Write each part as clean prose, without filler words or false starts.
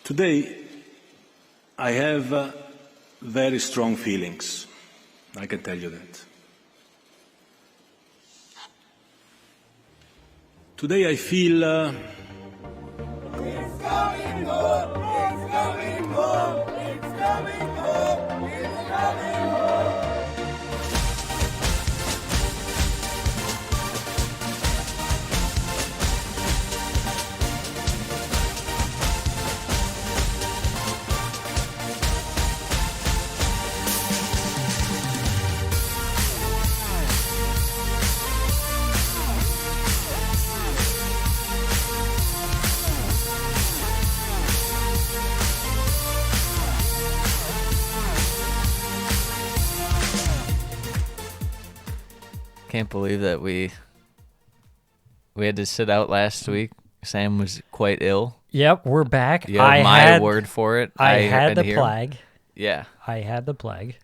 Today, I have very strong feelings. I can tell you that. Today, I feel It's coming home! It's coming home! It's coming home! It's coming home! Can't believe that we had to sit out last week. Sam was quite ill. Yep, we're back. You have my word for it. I had the hear- plague. Yeah, I had the plague.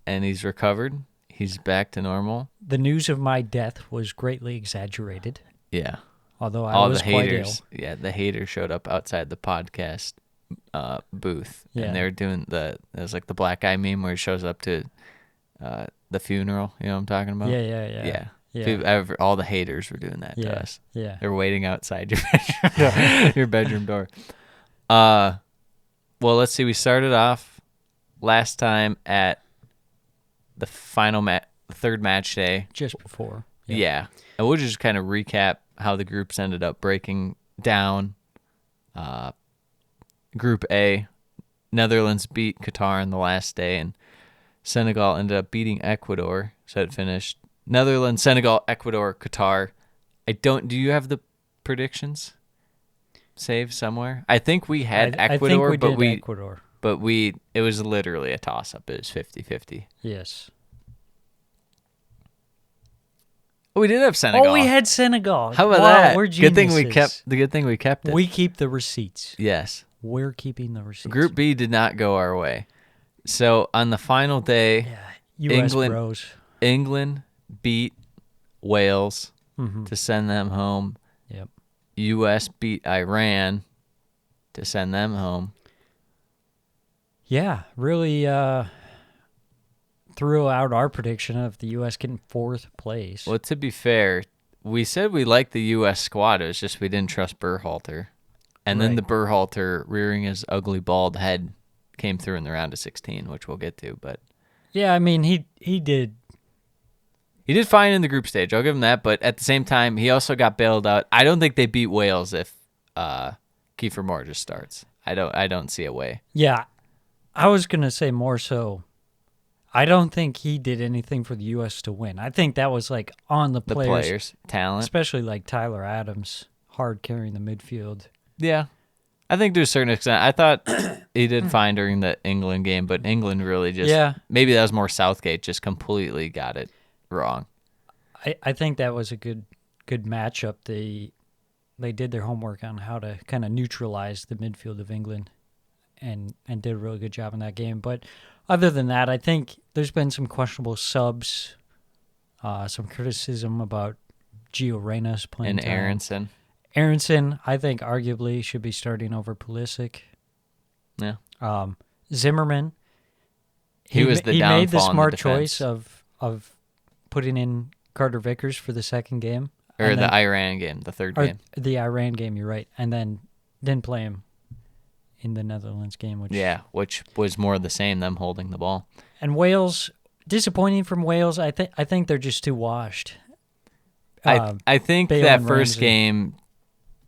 and he's recovered. He's back to normal. The news of my death was greatly exaggerated, Yeah. although I All was the quite ill. haters. Yeah, the haters showed up outside the podcast booth, Yeah. and they were doing it was like the black guy meme where he shows up to the funeral. You know what I'm talking about? Yeah. Yeah. All the haters were doing that to us. Yeah. They're waiting outside your bedroom, your bedroom door. Well, let's see. We started off last time at the final third match day. Just before. Yeah. And we'll just kind of recap how the groups ended up breaking down. Group A, Netherlands beat Qatar on the last day, and Senegal ended up beating Ecuador. So it finished Netherlands, Senegal, Ecuador, Qatar. Do you have the predictions saved somewhere? I think we had Ecuador, I think we did Ecuador. but it was literally a toss-up. It was 50-50. Yes. Oh, we did have Senegal. Oh, we had Senegal. How about Wow, that? We're Good thing we geniuses. kept it. We keep the receipts. Yes. We're keeping the receipts. Group B did not go our way. So on the final day, Yeah. U.S. England- bros. England beat Wales Mm-hmm. to send them home. Yep. U.S. beat Iran to send them home. Yeah, really threw out our prediction of the U.S. getting fourth place. Well, to be fair, we said we liked the U.S. squad. It was just we didn't trust Berhalter. And then Right. the Berhalter rearing his ugly bald head came through in the round of 16, which we'll get to. But Yeah, I mean, he did. he did fine in the group stage. I'll give him that. But at the same time, he also got bailed out. I don't think they beat Wales if Kiefer Moore just starts. I don't see a way. Yeah, I was going to say more so. I don't think he did anything for the U.S. to win. I think that was like on the The players, players talent. especially like Tyler Adams, hard carrying the midfield. Yeah. I think to a certain extent. I thought he did fine during the England game, but England really just Yeah. maybe that was more Southgate just completely got it wrong. I think that was a good matchup. They did their homework on how to kind of neutralize the midfield of England, and did a really good job in that game. But other than that, I think there's been some questionable subs, some criticism about Gio Reyna's playing And time. Aronson. Aronson, I think, arguably should be starting over Pulisic. Yeah. Zimmerman, He was the he made the downfall in the smart defense. choice of putting in Carter Vickers for the second game. Or and the then- Iran game, the third or game. the Iran game, you're right. And then didn't play him in the Netherlands game. Yeah, which was more the same, them holding the ball. And Wales, disappointing from Wales. I think they're just too washed. I think Bale that and first Ramsey. game,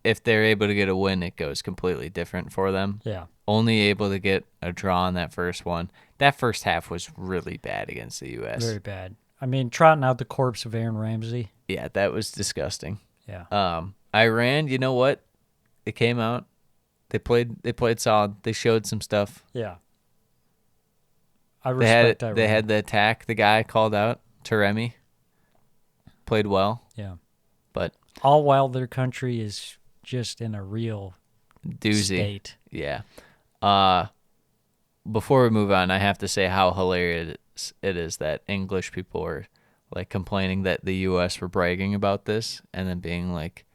if they're able to get a win, it goes completely different for them. Yeah. Only able to get a draw in that first one. That first half was really bad against the U.S. Very bad. I mean, trotting out the corpse of Aaron Ramsey. Yeah, that was disgusting. Yeah. Iran, you know what? They came out. They played solid. They showed some stuff. Yeah. I They had respect Iran. they had the attack. The guy called out, Taremi, played well, Yeah. but All while their country is just in a real doozy. state. Yeah. Before we move on, I have to say how hilarious it is that English people were like complaining that the U.S. were bragging about this and then being like,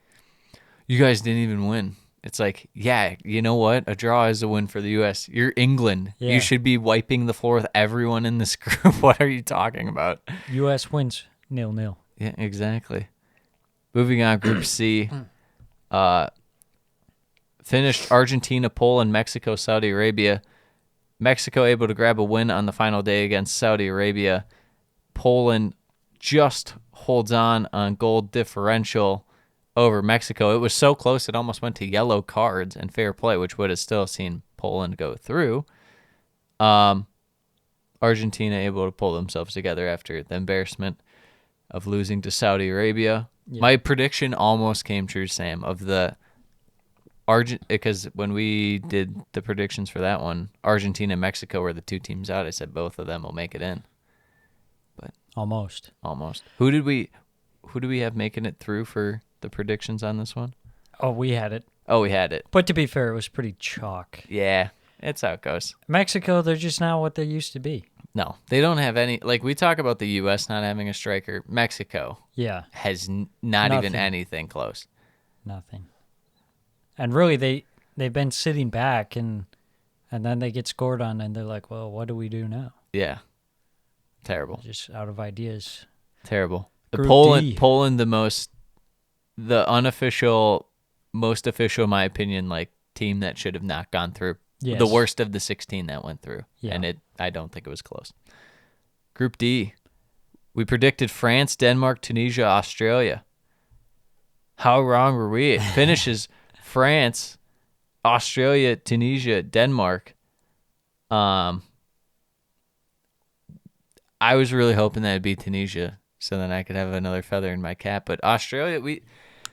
"You guys didn't even win. It's like, yeah, you know what? A draw is a win for the U.S. You're England. Yeah. You should be wiping the floor with everyone in this group. What are you talking about? U.S. wins 0-0. Yeah, exactly. Moving on, Group C. Finished Argentina, Poland, Mexico, Saudi Arabia. Mexico able to grab a win on the final day against Saudi Arabia. Poland just holds on goal differential over Mexico. It was so close it almost went to yellow cards and fair play, which would have still seen Poland go through. Argentina able to pull themselves together after the embarrassment of losing to Saudi Arabia. Yeah. My prediction almost came true, Sam, of the because when we did the predictions for that one, Argentina and Mexico were the two teams out. I said both of them will make it in. Almost. Almost. Who do we have making it through for the predictions on this one? Oh, we had it. Oh, we had it. But to be fair, it was pretty chalk. Yeah, it's how it goes. Mexico, they're just not what they used to be. No, they don't have any. Like, we talk about the U.S. not having a striker. Mexico Yeah, has not even Nothing. anything close. nothing. And really, they've been sitting back, and then they get scored on, and they're like, well, what do we do now? Yeah. Terrible. Just out of ideas. Terrible. Group D. Poland, the unofficial, most official, in my opinion, like, team that should have not gone through. Yes. The worst of the 16 that went through. Yeah. And I don't think it was close. Group D. We predicted France, Denmark, Tunisia, Australia. How wrong were we? It finishes France, Australia, Tunisia, Denmark. I was really hoping that it'd be Tunisia, so then I could have another feather in my cap. But Australia, we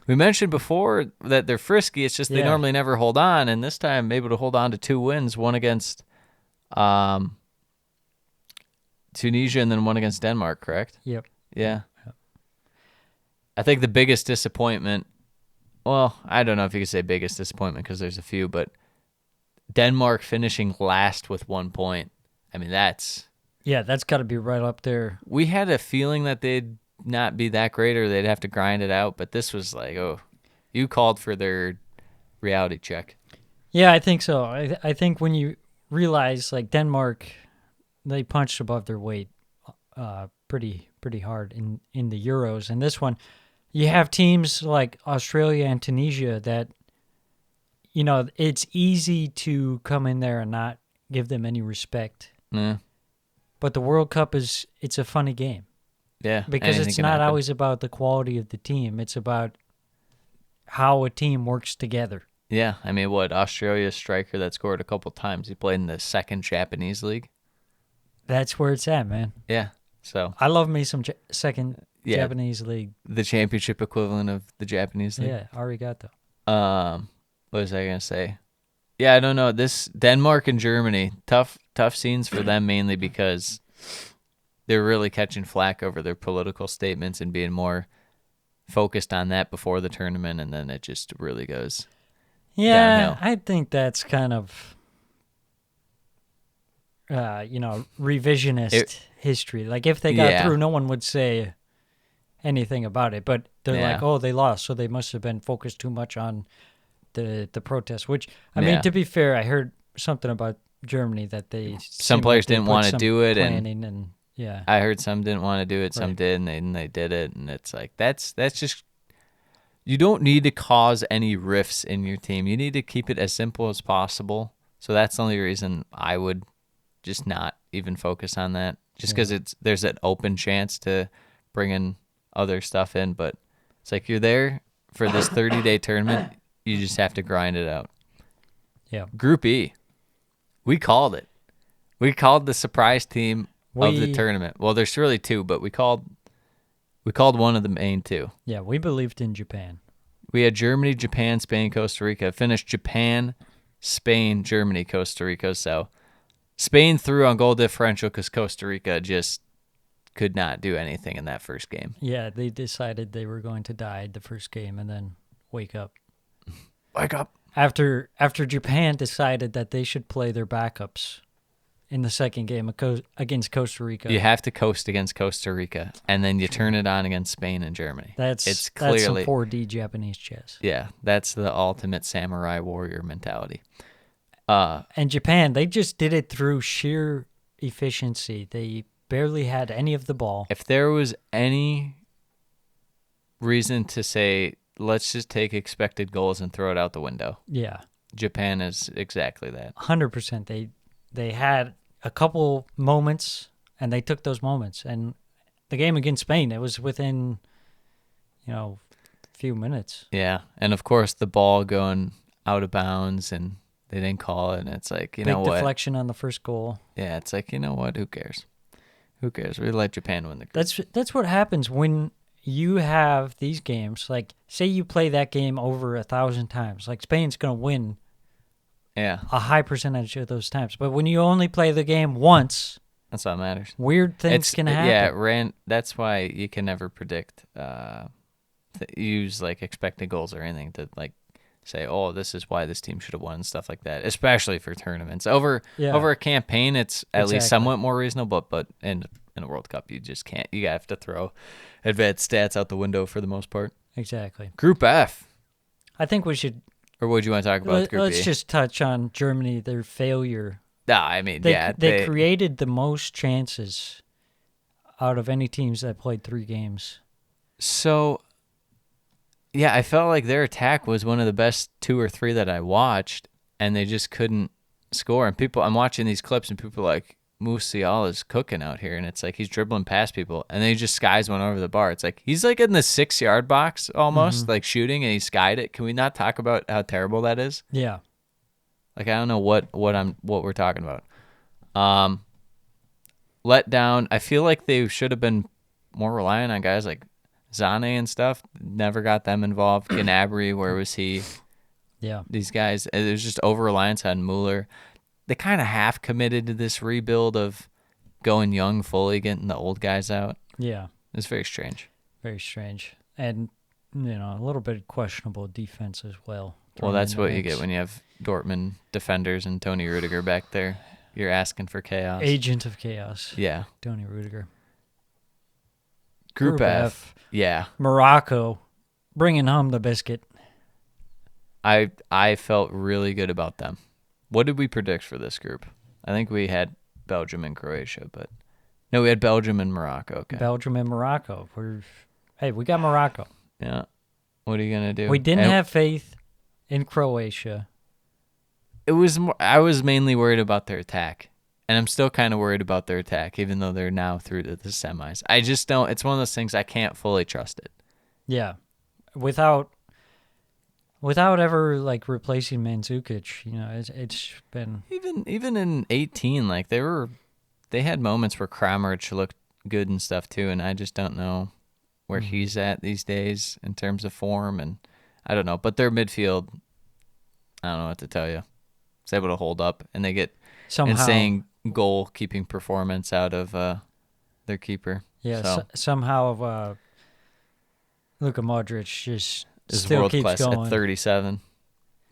mentioned before that they're frisky. It's just they Yeah. normally never hold on, and this time able to hold on to 2 wins, one against Tunisia and then one against Denmark, correct? Yep. Yeah. I think the biggest disappointment, well, I don't know if you could say biggest disappointment because there's a few, but Denmark finishing last with 1 point. I mean, Yeah, that's got to be right up there. we had a feeling that they'd not be that great or they'd have to grind it out, but this was like, oh, you called for their reality check. Yeah, I think so. I think when you realize, like, Denmark, they punched above their weight pretty hard in the Euros. And this one, you have teams like Australia and Tunisia that, you know, it's easy to come in there and not give them any respect. Yeah. But the World Cup it's a funny game Yeah. because anything it's can not happen. always about the quality of the team. It's about how a team works together. Yeah. I mean, what? Australia's striker that scored a couple times. He played in the second Japanese league. That's where it's at, man. Yeah. So I love me some second Yeah. Japanese league. the championship equivalent of the Japanese league. Yeah, arigato. What was I gonna say? Yeah, I don't know. This Denmark and Germany, tough scenes for them mainly because they're really catching flack over their political statements and being more focused on that before the tournament, and then it just really goes. Yeah, Downhill. I think that's kind of, revisionist history. Like, if they got Yeah. through, no one would say anything about it. But they're Yeah. like, oh, they lost, so they must have been focused too much on the protest. Which, I Yeah. mean, to be fair, I heard something about Germany that they Some seemed players they didn't put wanna some do it, and planning and yeah. I heard some didn't want to do it, some Right. did, and they did it, and it's like that's just. You don't need to cause any rifts in your team. You need to keep it as simple as possible. So that's the only reason I would just not even focus on that. Just because there's an open chance to bring in other stuff in, but it's like you're there for this 30-day tournament. You just have to grind it out. Yeah. Group E, we called it. We called the surprise team of the We- tournament. Well, there's really 2, but we called one of the main 2. Yeah, we believed in Japan. We had Germany, Japan, Spain, Costa Rica. Finished Japan, Spain, Germany, Costa Rica. So Spain threw on goal differential because Costa Rica just could not do anything in that first game. Yeah, they decided they were going to die the first game and then wake up. Wake up. After Japan decided that they should play their backups in the second game against Costa Rica. You have to coast against Costa Rica, and then you turn it on against Spain and Germany. That's some clearly 4D Japanese chess. yeah. That's the ultimate samurai warrior mentality. And Japan, they just did it through sheer efficiency. They barely had any of the ball. If there was any reason to say, let's just take expected goals and throw it out the window, Yeah, Japan is exactly that. 100%. They had a couple moments, and they took those moments. And the game against Spain, it was within, a few minutes. Yeah, and of course the ball going out of bounds, and they didn't call it, and it's like, you Big know what? deflection on the first goal. Yeah, it's like, you know what? Who cares? Who cares? We let Japan win the group. That's what happens when you have these games. Like, say you play that game over 1,000 times. Like, Spain's going to win Yeah, a high percentage of those times. But when you only play the game once, that's all that matters. weird things can happen. Yeah, that's why you can never predict, use like expected goals or anything to like say, oh, this is why this team should have won, stuff like that. Especially for tournaments. Over a campaign, it's at least Exactly. somewhat more reasonable. But in a World Cup, you just can't. You have to throw advanced stats out the window for the most part. Exactly. Group F, I think we should or what do you want to talk about? Group let's E? just touch on Germany, their failure. Nah, I mean, They created the most chances out of any teams that played 3 games. So, yeah, I felt like their attack was one of the best 2 or 3 that I watched, and they just couldn't score. And I'm watching these clips, and people are like, Musiala's cooking out here, and it's like he's dribbling past people, and then he just skies one over the bar. It's like he's like in the 6-yard box almost, like shooting, and he skied it. Can we not talk about how terrible that is? Yeah. Like, I don't know what we're talking about. Let down. I feel like they should have been more reliant on guys like Zane and stuff. Never got them involved. Gnabry, where was he? Yeah. These guys, it was just over reliance on Mueller. They kind of half committed to this rebuild of going young fully, getting the old guys out. Yeah. It's very strange. Very strange. And, a little bit questionable defense as well. Well, thrown that's in the what you mix. get when you have Dortmund defenders and Tony Rudiger back there. You're asking for chaos. Agent of Chaos. Yeah. Tony Rudiger. Group F. Yeah. Morocco, bringing home the biscuit. I felt really good about them. What did we predict for this group? I think we had Belgium and Croatia, but no, we had Belgium and Morocco. Okay. Belgium and Morocco. We got Morocco. Yeah. What are you gonna do? We didn't And have faith in Croatia. It was more, I was mainly worried about their attack, and I'm still kind of worried about their attack, even though they're now through to the semis. I just don't. It's one of those things I can't fully trust it. Yeah, without ever like replacing Mandzukic, it's been Even in 18, like they had moments where Kramaric looked good and stuff too, and I just don't know where he's at these days in terms of form, and I don't know. But their midfield, I don't know what to tell you. It's able to hold up, and they get somehow. insane goal-keeping performance out of their keeper. Yeah, so somehow Luka Modric just is still world keeps class going. at 37.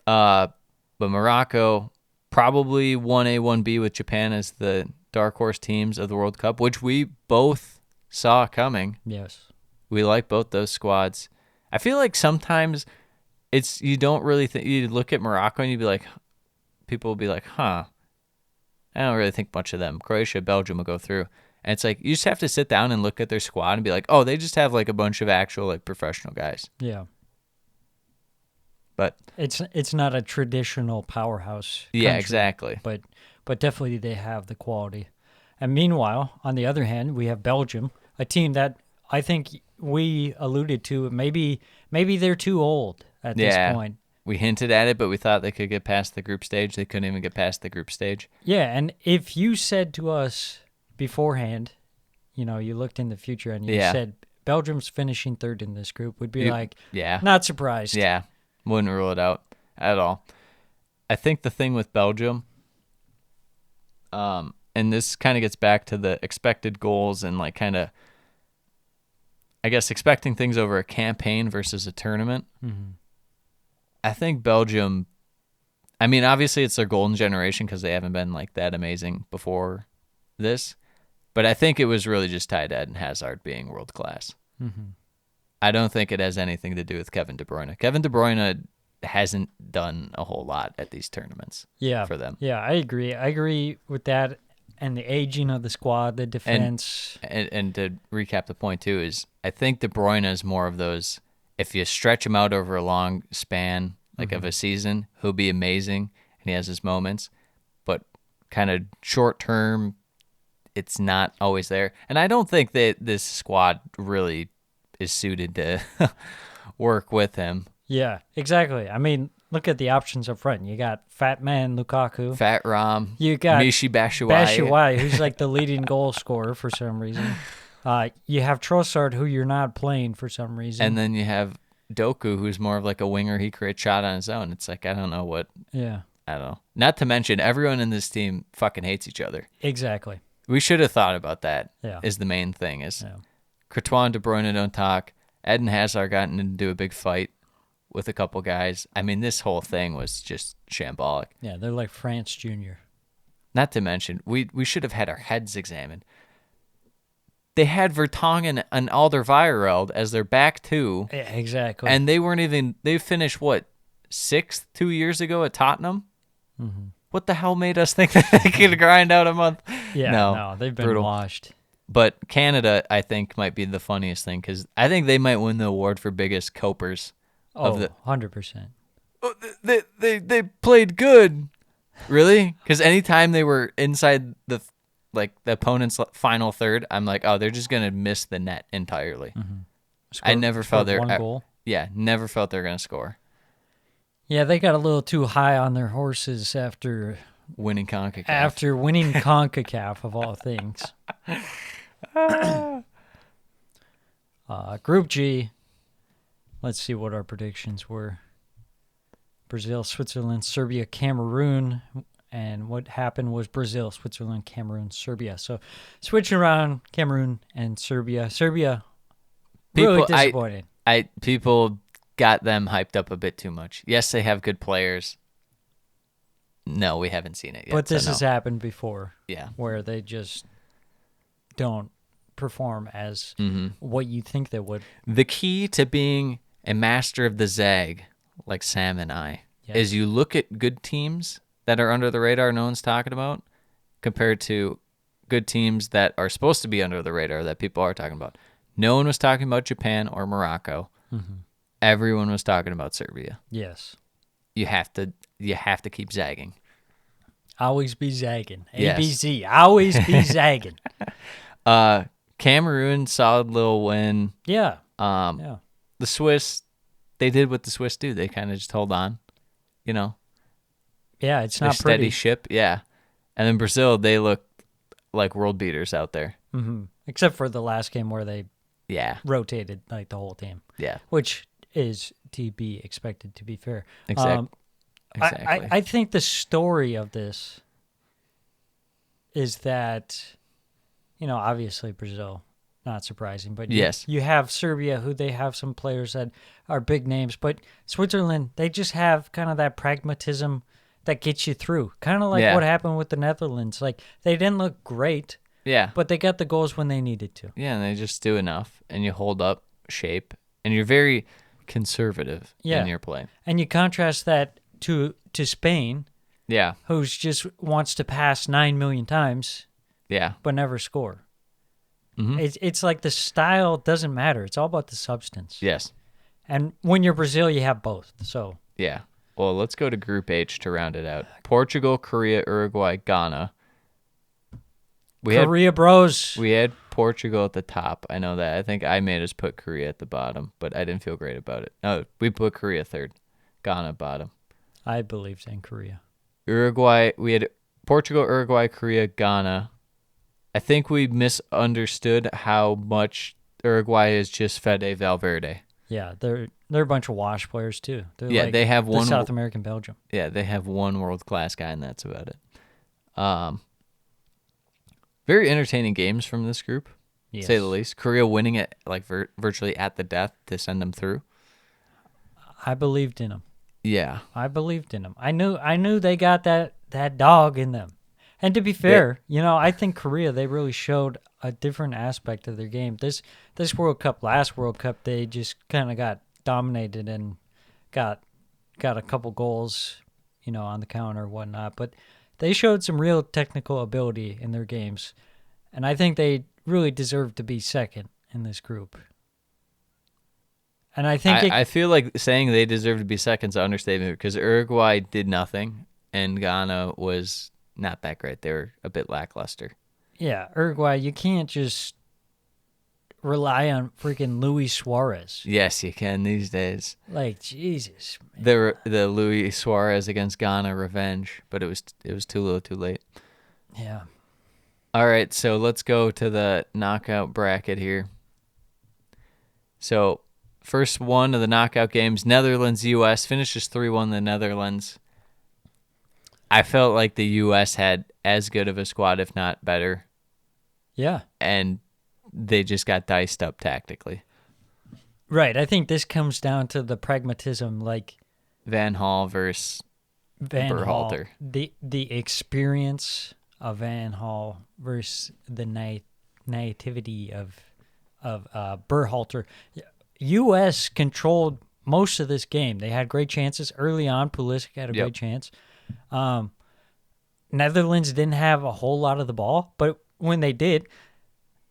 But Morocco, probably 1A, 1B with Japan as the dark horse teams of the World Cup, which we both saw coming. Yes. We like both those squads. I feel like sometimes you don't really think, you look at Morocco and you'd be like, people will be like, huh, I don't really think much of them. Croatia, Belgium will go through. And it's like, you just have to sit down and look at their squad and be like, oh, they just have like a bunch of actual like professional guys. Yeah. But It's not a traditional powerhouse. yeah, country, exactly. But definitely they have the quality. And meanwhile, on the other hand, we have Belgium, a team that I think we alluded to. Maybe they're too old at this point. We hinted at it, but we thought they could get past the group stage. They couldn't even get past the group stage. Yeah, and if you said to us beforehand, you looked in the future and you said Belgium's finishing third in this group, we'd be like, yeah, not surprised. yeah, wouldn't rule it out at all. I think the thing with Belgium, and this kind of gets back to the expected goals and like kind of, I guess, expecting things over a campaign versus a tournament. Mm-hmm. I think Belgium I mean, obviously it's their golden generation because they haven't been like that amazing before this. But I think it was really just tied to Eden Hazard being world class. Mm-hmm. I don't think it has anything to do with Kevin De Bruyne. Kevin De Bruyne hasn't done a whole lot at these tournaments Yeah, for them. Yeah, I agree. I agree with that. And the aging of the squad, the defense. And to recap the point too is I think De Bruyne is more of those. If you stretch him out over a long span, like of a season, he'll be amazing, and he has his moments. But kind of short term, it's not always there. And I don't think that this squad really is suited to work with him. Yeah, exactly. I mean, look at the options up front. You got Fat Man Lukaku. Fat Ram, You got Michy Batshuayi. Batshuayi, who's like the leading goal scorer for some reason. You have Trossard, who you're not playing for some reason. And then you have Doku, who's more of like a winger. He creates shot on his own. It's like, I don't know. Not to mention, everyone in this team fucking hates each other. Exactly. We should have thought about that. Yeah. Is the main thing. Is Yeah. Courtois and De Bruyne don't talk. Eden Hazard got into a big fight with a couple guys. I mean, this whole thing was just shambolic. Yeah, they're like France Junior. Not to mention, we should have had our heads examined. They had Vertonghen and Alderweireld as their back two, Yeah, exactly. and they finished, what, 6th 2 years ago at Tottenham? Mm-hmm. What the hell made us think that they could grind out a month? yeah, no, they've been brutal. washed. But Canada, I think, might be the funniest thing because I think they might win the award for biggest copers. Oh, 100%. Oh, they played good. Really? Because anytime they were inside the opponent's final third, I'm like, oh, they're just gonna miss the net entirely. I never felt Scored they're one goal. Yeah, never felt they're gonna score. Yeah, they got a little too high on their horses after Winning CONCACAF. winning CONCACAF of all things. Group G. Let's see what our predictions were. Brazil, Switzerland, Serbia, Cameroon. And what happened was Brazil, Switzerland, Cameroon, Serbia. So switching around Cameroon and Serbia. Serbia, really disappointed. People got them hyped up a bit too much. Yes, they have good players. No, we haven't seen it yet. But this so no. has happened before. Yeah. Where they just don't perform as Mm-hmm. what you think they would. The key to being a master of the zag, like Sam and I, Yes. is you look at good teams that are under the radar no one's talking about compared to good teams that are supposed to be under the radar that people are talking about. No one was talking about Japan or Morocco. Mm-hmm. Everyone was talking about Serbia. Yes. You have to keep zagging. Always be zagging. Yes. ABC. Always be zagging. Cameroon, solid little win. Yeah. The Swiss, they did what the Swiss do. They kind of just hold on, Yeah, it's a not steady pretty. ship. Yeah. And then Brazil, they look like world beaters out there. Mm-hmm. Except for the last game where they Yeah. rotated like the whole team, Yeah. which is to be expected, to be fair. Exactly. I think the story of this is that, obviously Brazil, not surprising, but Yes. you have Serbia, who they have some players that are big names, but Switzerland, they just have kind of that pragmatism that gets you through. Kind of like Yeah. what happened with the Netherlands. Like, they didn't look great, Yeah. but they got the goals when they needed to. Yeah, and they just do enough, and you hold up shape, and you're very conservative Yeah. in your play. And you contrast that to Spain, Yeah. who's just wants to pass 9 million times Yeah. but never score. Mhm. It's like the style doesn't matter. It's all about the substance. Yes. And when you're Brazil, you have both. So Yeah. Well, let's go to Group H to round it out. Portugal, Korea, Uruguay, Ghana. Korea bros. We had Portugal at the top. I know that. I think I made us put Korea at the bottom, but I didn't feel great about it. No, we put Korea third. Ghana bottom. I believed in Korea. Uruguay, we had Portugal, Uruguay, Korea, Ghana. I think we misunderstood how much Uruguay is just Fede Valverde. Yeah, they're a bunch of wash players too. They're Yeah, like they have the one South American Belgium. Yeah, they have one world-class guy, and that's about it. Very entertaining games from this group, to say the least. Korea winning it like virtually at the death to send them through. I believed in them. Yeah. I believed in them. I knew they got that dog in them. And to be fair, I think Korea, they really showed a different aspect of their game. This World Cup, last World Cup, they just kind of got dominated and got a couple goals, on the counter or whatnot. But they showed some real technical ability in their games. And I think they really deserve to be second in this group. And I think I feel like saying they deserve to be second is an understatement because Uruguay did nothing and Ghana was not that great. They were a bit lackluster. yeah, Uruguay, you can't just rely on freaking Luis Suarez. Yes, you can these days. Like, Jesus. The Luis Suarez against Ghana revenge, but it was too little, too late. Yeah. All right, so let's go to the knockout bracket here. So, first one of the knockout games, Netherlands-U.S. finishes 3-1 the Netherlands. I felt like the U.S. had as good of a squad, if not better, Yeah. and they just got diced up tactically. Right. I think this comes down to the pragmatism, like Van Hal versus Van Hal. Berhalter. The experience of Van Hal versus the naivety of Berhalter. U.S. controlled most of this game. They had great chances early on. Pulisic had a Yep. great chance. Netherlands didn't have a whole lot of the ball, but when they did,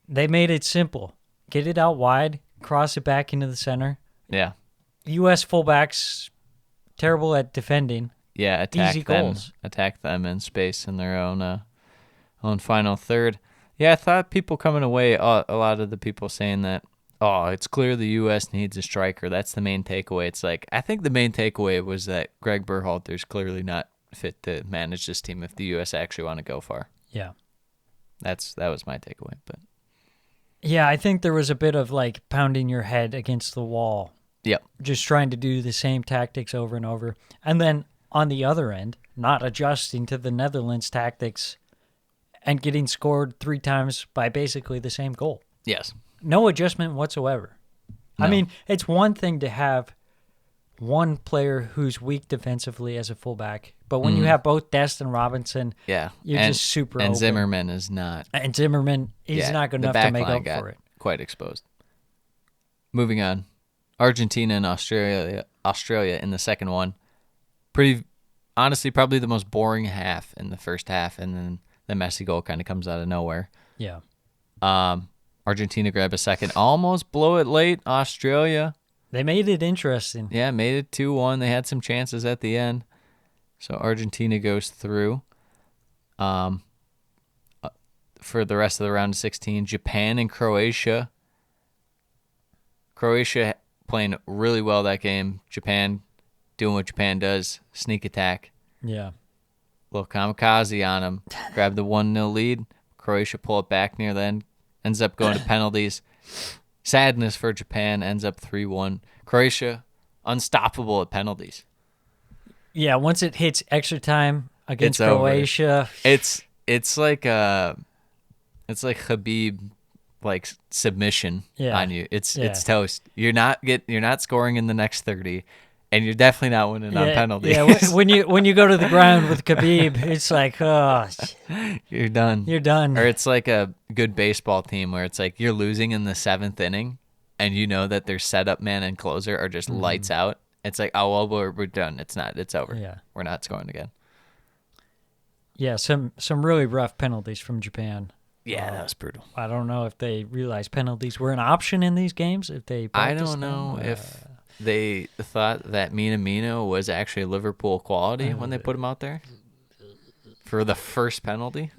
they made it simple. Get it out wide, cross it back into the center. Yeah. U.S. fullbacks terrible at defending. Yeah, Easy goals. Attack them in space in their own final third. Yeah, I thought people coming away, a lot of the people saying that, oh, it's clear the U.S. needs a striker. That's the main takeaway. It's like, I think the main takeaway was that Greg Berhalter's clearly not fit to manage this team if the U.S. actually want to go far. Yeah. That was my takeaway. But Yeah, I think there was a bit of like pounding your head against the wall, yep, just trying to do the same tactics over and over. And then on the other end, not adjusting to the Netherlands tactics and getting scored 3 times by basically the same goal. yes, No adjustment whatsoever. I No. mean, it's one thing to have one player who's weak defensively as a fullback, but when you have both Dest and Robinson, yeah. you're and, just super And open. Zimmerman is not. And Zimmerman, he's not good the enough to back make line up got for it. quite exposed. Moving on, Argentina and Australia in the second one. Honestly, probably the most boring half in the first half, and then the Messi goal kind of comes out of nowhere. Yeah. Argentina grab a second, almost blow it late. Australia, They made it interesting. yeah, made it 2-1. They had some chances at the end, so Argentina goes through. For the rest of the round of 16, Japan and Croatia. Croatia playing really well that game. Japan doing what Japan does, sneak attack. Yeah. Little kamikaze on them. Grab the 1-0 lead. Croatia pull it back near the end. Ends up going to penalties. Sadness for Japan. Ends up 3-1. Croatia, unstoppable at penalties. Yeah, once it hits extra time against It's over. Croatia, It's like Khabib like submission Yeah. on you. It's Yeah. toast. You're not scoring in the next 30, and you're definitely not winning on penalties. Yeah, when you go to the ground with Khabib, it's like, oh, You're done. you're done. Or it's like a good baseball team where it's like you're losing in the 7th inning, and you know that their setup man and closer are just lights out. It's like, oh well, we're done. It's not. It's over. Yeah. We're not scoring again. Yeah, some really rough penalties from Japan. Yeah, that was brutal. I don't know if they realized penalties were an option in these games. If they, I practiced don't know them. if they thought that Mina was actually Liverpool quality when they put him out there for the first penalty.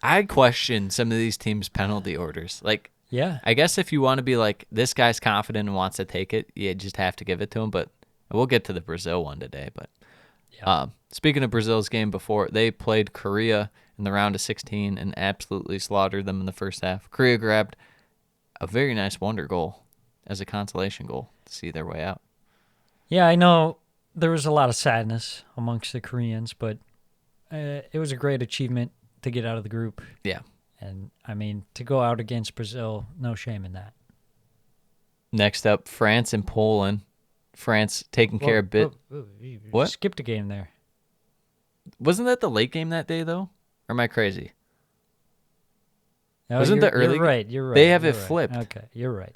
I question some of these teams' penalty orders. Like, Yeah, I guess if you want to be like, this guy's confident and wants to take it, you just have to give it to him. But we'll get to the Brazil one today. But speaking of Brazil's game before, they played Korea in the round of 16 and absolutely slaughtered them in the first half. Korea grabbed a very nice wonder goal as a consolation goal to see their way out. yeah. I know there was a lot of sadness amongst the Koreans, but it was a great achievement to get out of the group. Yeah. And I mean, to go out against Brazil, no shame in that. Next up, France and Poland. France taking care of bit. You What? skipped a game there. Wasn't that the late game that day though? Or am I crazy? No, Wasn't the you're early- right. You're right. They have you're it right. flipped. Okay, you're right.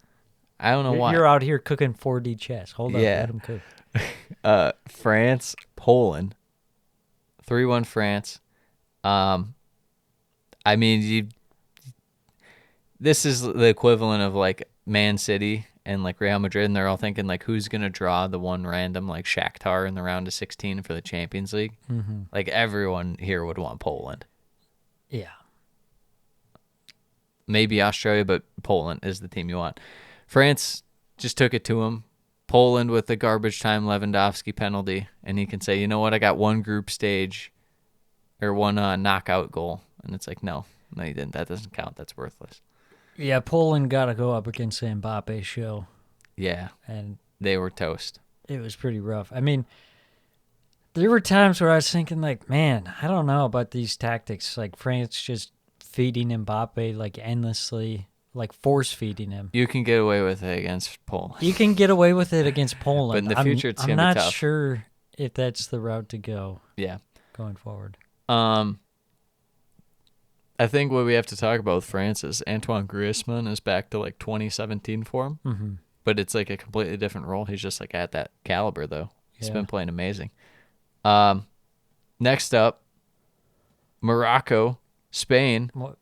I don't know why. You're out here cooking 4D chess. Hold on, Yeah. let him cook. France, Poland, 3-1 France. I mean, this is the equivalent of like Man City and like Real Madrid, and they're all thinking like, who's gonna draw the one random like Shakhtar in the round of 16 for the Champions League? Mm-hmm. Like everyone here would want Poland, Yeah. maybe Australia, but Poland is the team you want. France just took it to him. Poland with the garbage time Lewandowski penalty, and he can say, you know what, I got one group stage or one knockout goal. And it's like, no, you didn't. That doesn't count. That's worthless. Yeah, Poland got to go up against the Mbappe show, Yeah, and they were toast. it was pretty rough. I mean, there were times where I was thinking, like, man, I don't know about these tactics. Like, France just feeding Mbappe, like, endlessly, like, force feeding him. You can get away with it against Poland. You can get away with it against Poland. But in the future, it's I'm gonna be not tough. sure if that's the route to go Yeah. going forward. I think what we have to talk about with France is Antoine Griezmann is back to like 2017 form, Mm-hmm. but it's like a completely different role. He's just like at that caliber though. He's Yeah. been playing amazing. Next up, Morocco, Spain. What?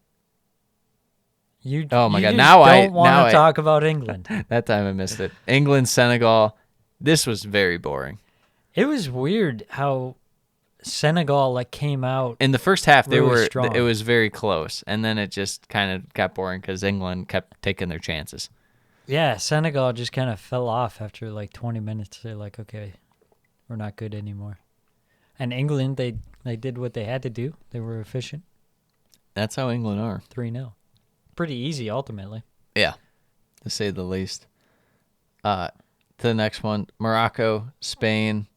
Oh my you God, just now I- don't want now to I- talk about England. That time I missed it. England, Senegal. This was very boring. It was weird how Senegal like came out. In the first half, they Really were strong. it was very close, and then it just kind of got boring because England kept taking their chances. Yeah, Senegal just kind of fell off after like 20 minutes. They're like, okay, we're not good anymore. And England, they did what they had to do. They were efficient. That's how England are. 3-0. Pretty easy ultimately. Yeah, to say the least. To the next one, Morocco, Spain.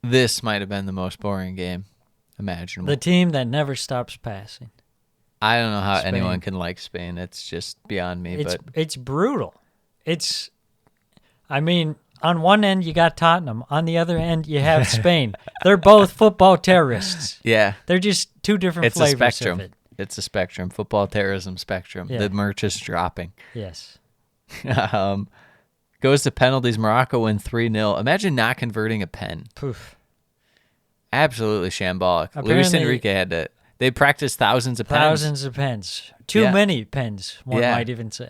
This might have been the most boring game imaginable. The team that never stops passing. I don't know how Spain. anyone can like Spain. It's just beyond me. It's brutal. I mean, on one end you got Tottenham, on the other end you have Spain. They're both football terrorists. yeah, They're just two different it's a flavors spectrum. of it. It's a spectrum. Football terrorism spectrum. Yeah. The merch is dropping. Yes. Goes to penalties. Morocco win 3-0. Imagine not converting a pen. Poof. Absolutely shambolic. Luis Apparently- Enrique had to. They practiced thousands of pens. Thousands of pens. Too Yeah. many pens, one Yeah. might even say.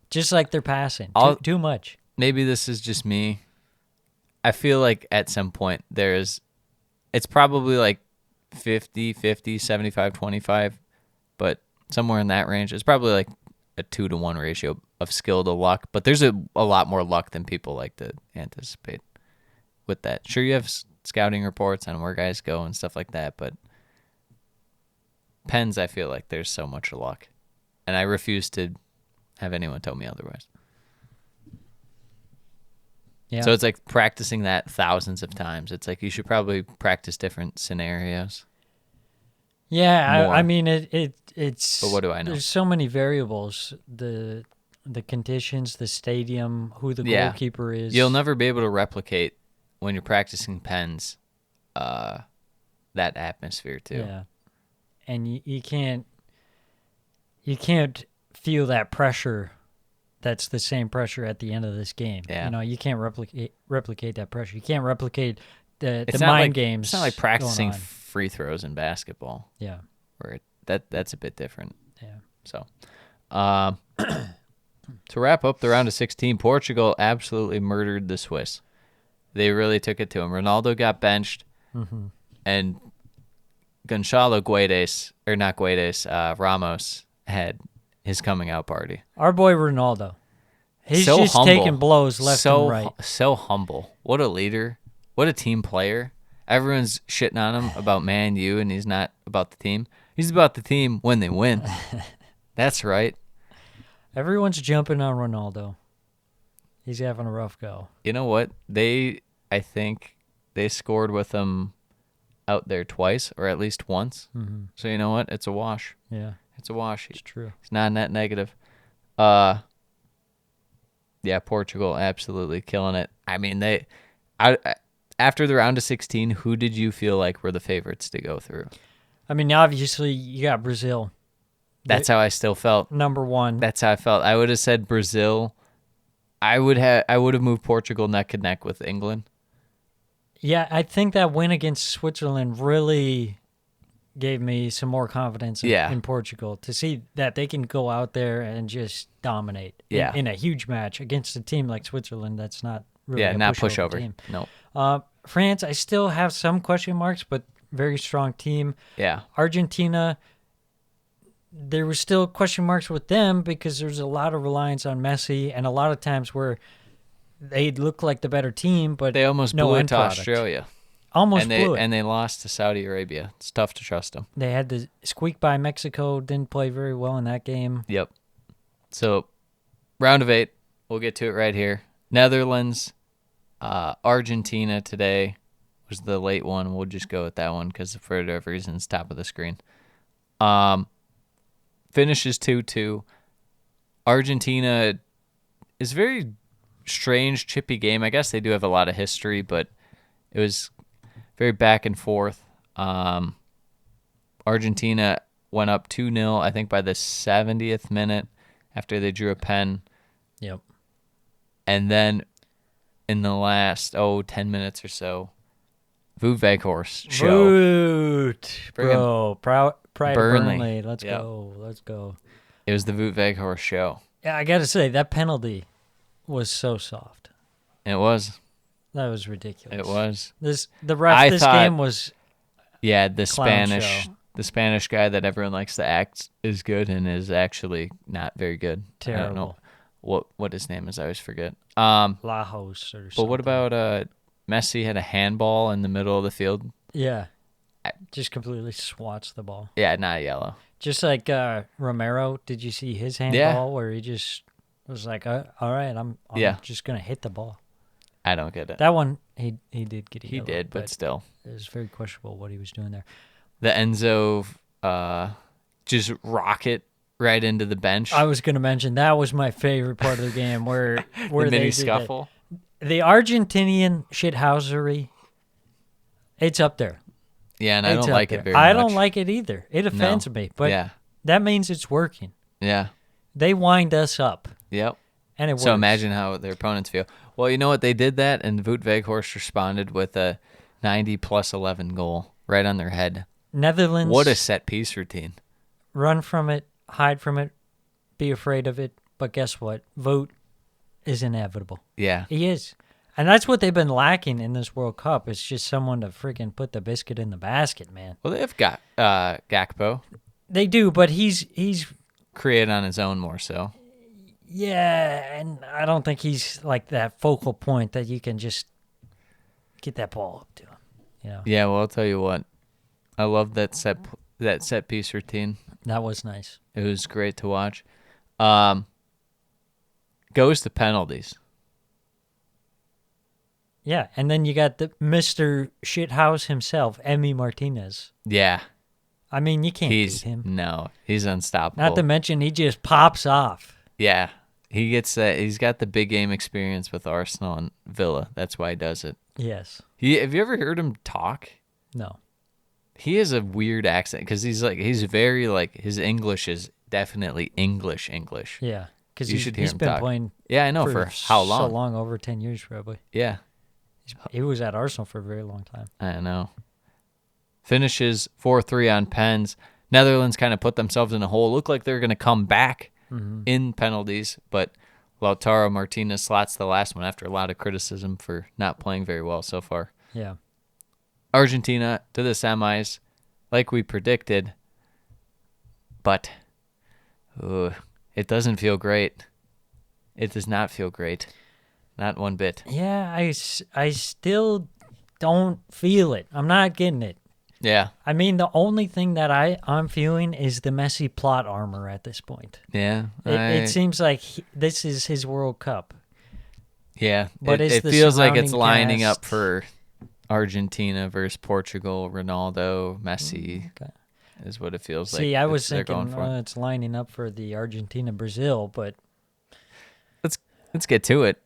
Just like they're passing. I'll- Too much. Maybe this is just me. I feel like at some point it's probably like 50-50, 75-25, but somewhere in that range. It's probably like a 2-to-1 ratio of skill to luck, but there's a lot more luck than people like to anticipate with that. Sure, you have scouting reports on where guys go and stuff like that, but pens, I feel like there's so much luck, and I refuse to have anyone tell me otherwise. Yeah. So it's like practicing that thousands of times. It's like you should probably practice different scenarios. Yeah, more. I mean it's. But what do I know? There's so many variables. The conditions, the stadium, who the Yeah. goalkeeper is. You'll never be able to replicate when you're practicing pens that atmosphere too. Yeah, and you can't feel that pressure. That's the same pressure at the end of this game. Yeah. You know, you can't replicate that pressure. You can't replicate the It's mind not like, games. It's not like going practicing on. free throws in basketball, Yeah, where that's a bit different. yeah. So, to wrap up the round of 16, Portugal absolutely murdered the Swiss. They really took it to him. Ronaldo got benched, Mm-hmm. and Gonçalo Ramos had his coming out party. Our boy Ronaldo. He's So just humble. taking blows left so, and right. So humble. What a leader. What a team player. Everyone's shitting on him about Man U, and he's not about the team. He's about the team when they win. That's right. Everyone's jumping on Ronaldo. He's having a rough go. You know what? I think they scored with him out there twice, or at least once. Mm-hmm. So you know what? It's a wash. Yeah, It's a wash. it's true. He's not a net negative. Yeah, Portugal absolutely killing it. I mean, after the round of 16, who did you feel like were the favorites to go through? I mean, obviously you got Brazil, That's how I still felt. number one. That's how I felt. I would have said Brazil. I would have moved Portugal neck and neck with England. Yeah, I think that win against Switzerland really gave me some more confidence in Portugal to see that they can go out there and just dominate in a huge match against a team like Switzerland that's not really a not pushover pushover. team. No. France, I still have some question marks, but very strong team. Yeah. Argentina, there was still question marks with them because there's a lot of reliance on Messi and a lot of times where they look like the better team, but They almost no blew it end to product. Australia. Almost and blew it. And they lost to Saudi Arabia. It's tough to trust them. They had to squeak by Mexico, didn't play very well in that game. Yep. So, round of 8. We'll get to it right here. Netherlands, Argentina today was the late one. We'll just go with that one because for whatever reason it's top of the screen. Finishes 2-2. Argentina is a very strange, chippy game. I guess they do have a lot of history, but it was very back and forth. Argentina went up 2-0, I think, by the 70th minute after they drew a pen. Yep. And then in the last, 10 minutes or so, Wout Weghorst show. Woot, Bring bro. Pride of Burnley. Burnley. Let's Yep. go. Let's go. It was the Wout Weghorst show. Yeah, I got to say, that penalty was so soft. It was. That was ridiculous. It was. The ref I this thought- game was Yeah, Clown show. the Spanish guy that everyone likes to act is good and is actually not very good. I don't know terrible. what his name is. I always forget. Lajos or something. But what about Messi had a handball in the middle of the field? Yeah. Just completely swats the ball. Yeah, not yellow. Just like Romero, did you see his handball where he just was like, all right, I'm just going to hit the ball. I don't get it. That one, he did get a He yellow, did, but still. it was very questionable what he was doing there. The Enzo just rocket right into the bench. I was going to mention that was my favorite part of the game where the they mini did scuffle. the Argentinian shithousery. It's up there. Yeah, and I It's don't up like there. it very I much. don't like it either. It offends me, but yeah. that means it's working. Yeah. They wind us up, Yep. and it works. So imagine how their opponents feel. Well, you know what? They did that, and Wout Weghorst responded with a 90+11 goal right on their head. Netherlands. What a set piece routine. Run from it, hide from it, be afraid of it. But guess what? Vote is inevitable. Yeah. He is. And that's what they've been lacking in this World Cup. It's just someone to freaking put the biscuit in the basket, man. Well, they've got Gakpo They do, but he's created on his own more so. yeah, and I don't think he's like that focal point that you can just get that ball up to him. You know, Yeah, well, I'll tell you what. I love that set piece routine. that was nice. It was great to watch. Goes to penalties. Yeah, and then you got the Mr. Shithouse himself, Emi Martinez. Yeah. I mean, you can't He's beat him. no, he's unstoppable. Not to mention, he just pops off. Yeah. He gets that. He's got the big game experience with Arsenal and Villa. That's why he does it. Yes. Have you ever heard him talk? No. He has a weird accent because he's very like his English is definitely English. Yeah. Because You should hear he's him been talk. playing Yeah, I know for how long? So long, over 10 years probably. Yeah, He was at Arsenal for a very long time. I know. Finishes 4-3 on pens. Netherlands kind of put themselves in a hole. Looked like they're going to come back in penalties, but Lautaro Martinez slots the last one after a lot of criticism for not playing very well so far. Yeah. Argentina to the semis, like we predicted, but it doesn't feel great. It does not feel great. Not one bit. Yeah, I still don't feel it. I'm not getting it. Yeah. I mean, the only thing that I'm feeling is the Messi plot armor at this point. Yeah. It seems like this is his World Cup. Yeah. But it it's the feels like it's surrounding lining cast. up for Argentina versus Portugal, Ronaldo, Messi Okay. is what it feels like. See, I was they're going thinking for. it's lining up for the Argentina-Brazil, but Let's get to it.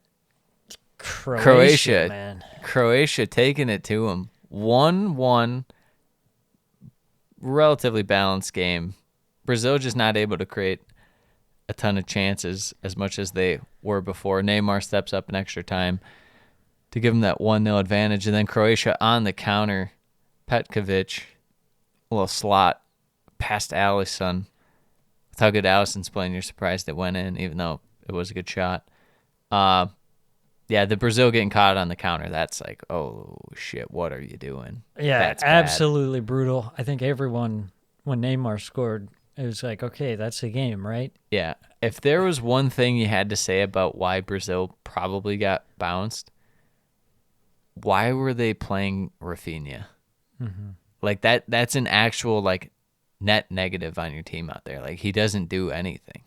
Croatia, man. Croatia taking it to them. 1-1. Relatively balanced game. Brazil just not able to create a ton of chances as much as they were before. Neymar steps up in extra time to give them that 1-0 advantage. And then Croatia on the counter. Petkovic, a little slot past Alisson. With how good Alisson's playing, you're surprised it went in, even though it was a good shot. Yeah, the Brazil getting caught on the counter, that's like, oh, shit, what are you doing? Yeah, That's bad. absolutely brutal. I think everyone, when Neymar scored, it was like, okay, that's the game, right? Yeah. If there was one thing you had to say about why Brazil probably got bounced, why were they playing Rafinha? Mm-hmm. Like that's an actual like net negative on your team out there. Like he doesn't do anything.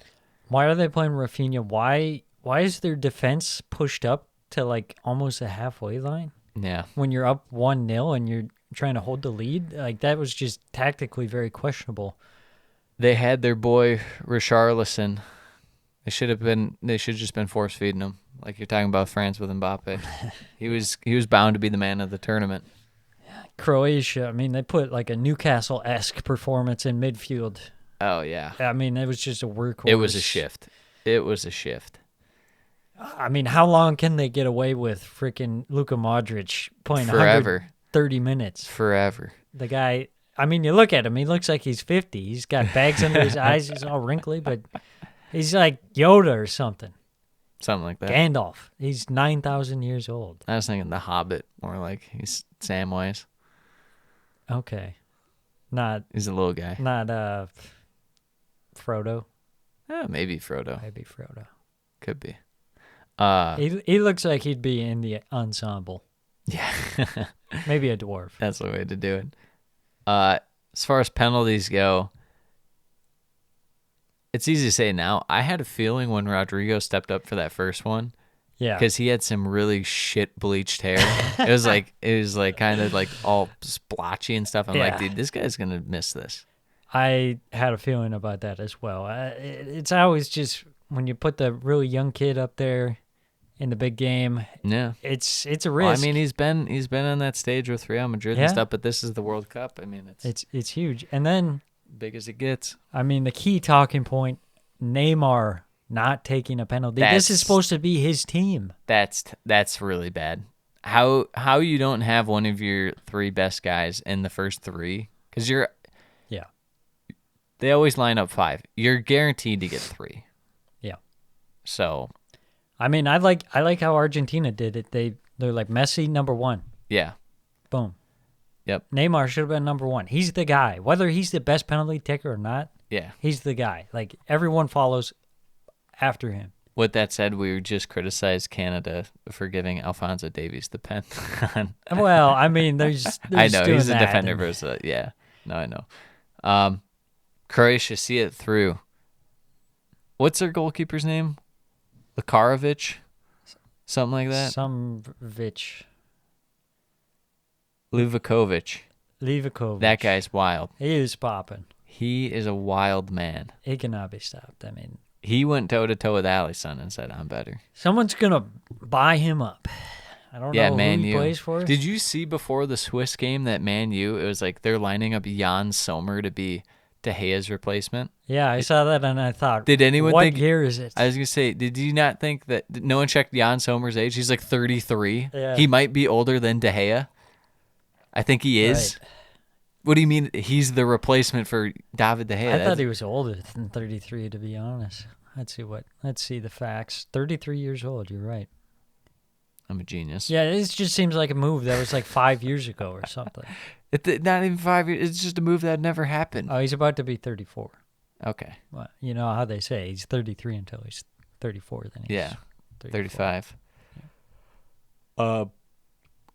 Why are they playing Rafinha? Why is their defense pushed up to like almost the halfway line Yeah. when you're up 1-0 and you're trying to hold the lead? Like that was just tactically very questionable. They had their boy Richarlison. They should have just been force feeding him. Like you're talking about France with Mbappe. He was bound to be the man of the tournament. Croatia, I mean, they put like a Newcastle-esque performance in midfield. Oh yeah. I mean, it was just a workhorse. It was a shift. It was a shift. I mean, how long can they get away with freaking Luka Modric playing Forever. 130 minutes? Forever. The guy, I mean, you look at him, he looks like he's 50. He's got bags under his eyes. He's all wrinkly, but he's like Yoda or something. Something like that. Gandalf. He's 9,000 years old. I was thinking The Hobbit, more like he's Samwise. Okay. Not He's a little guy. Frodo. Maybe Frodo. Maybe Frodo. Could be. He looks like he'd be in the ensemble. Yeah. Maybe a dwarf. That's the way to do it. As far as penalties go, it's easy to say now. I had a feeling when Rodrigo stepped up for that first one, Yeah. because he had some really shit bleached hair. it was like kind of like all splotchy and stuff. I'm like, Yeah. dude, this guy's gonna miss this. I had a feeling about that as well. It's always just when you put the really young kid up there in the big game, Yeah. it's a risk. Well, I mean, he's been on that stage with Real Madrid Yeah. and stuff, but this is the World Cup. I mean, it's huge. And then, big as it gets. I mean, the key talking point: Neymar not taking a penalty. This That's- is supposed to be his team. That's really bad. How you don't have one of your three best guys in the first three? Because Yeah. they always line up five. You're guaranteed to get three. Yeah. So I mean, I like how Argentina did it. They're like Messi number 1. yeah, Boom. Yep. Neymar should have been number 1. He's the guy. Whether he's the best penalty taker or not, yeah. he's the guy. Like everyone follows after him. With that said, we just criticized Canada for giving Alphonso Davies the pen. Well, I mean, there's I know doing he's a that, defender and- versus yeah. No, I know. Croatia see it through. What's their goalkeeper's name? Lakarovic, something like that. Some Vich. Livakovic. Livakovic. That guy's wild. He is popping. He is a wild man. He cannot be stopped. I mean, He went toe to toe with Alisson and said, "I'm better." someone's going to buy him up. I don't Yeah, know Man who he U. plays for. Did you see before the Swiss game that Man U? It was like they're lining up Jan Sommer to be De Gea's replacement. Yeah, I saw that and I thought, Did anyone what think? year is it? I was gonna say, did you not think that no one checked Jan Sommer's age? He's like 33. Yeah. He might be older than De Gea. I think he is. Right. What do you mean? He's the replacement for David De Gea? I thought he was older than 33, to be honest. Let's see the facts. 33 years old, you're right. I'm a genius. Yeah, it just seems like a move that was like 5 years ago or something. Not even 5 years. It's just a move that never happened. Oh, he's about to be 34. Okay. Well, you know how they say he's 33 until he's 34. Then he's Yeah. 34. 35.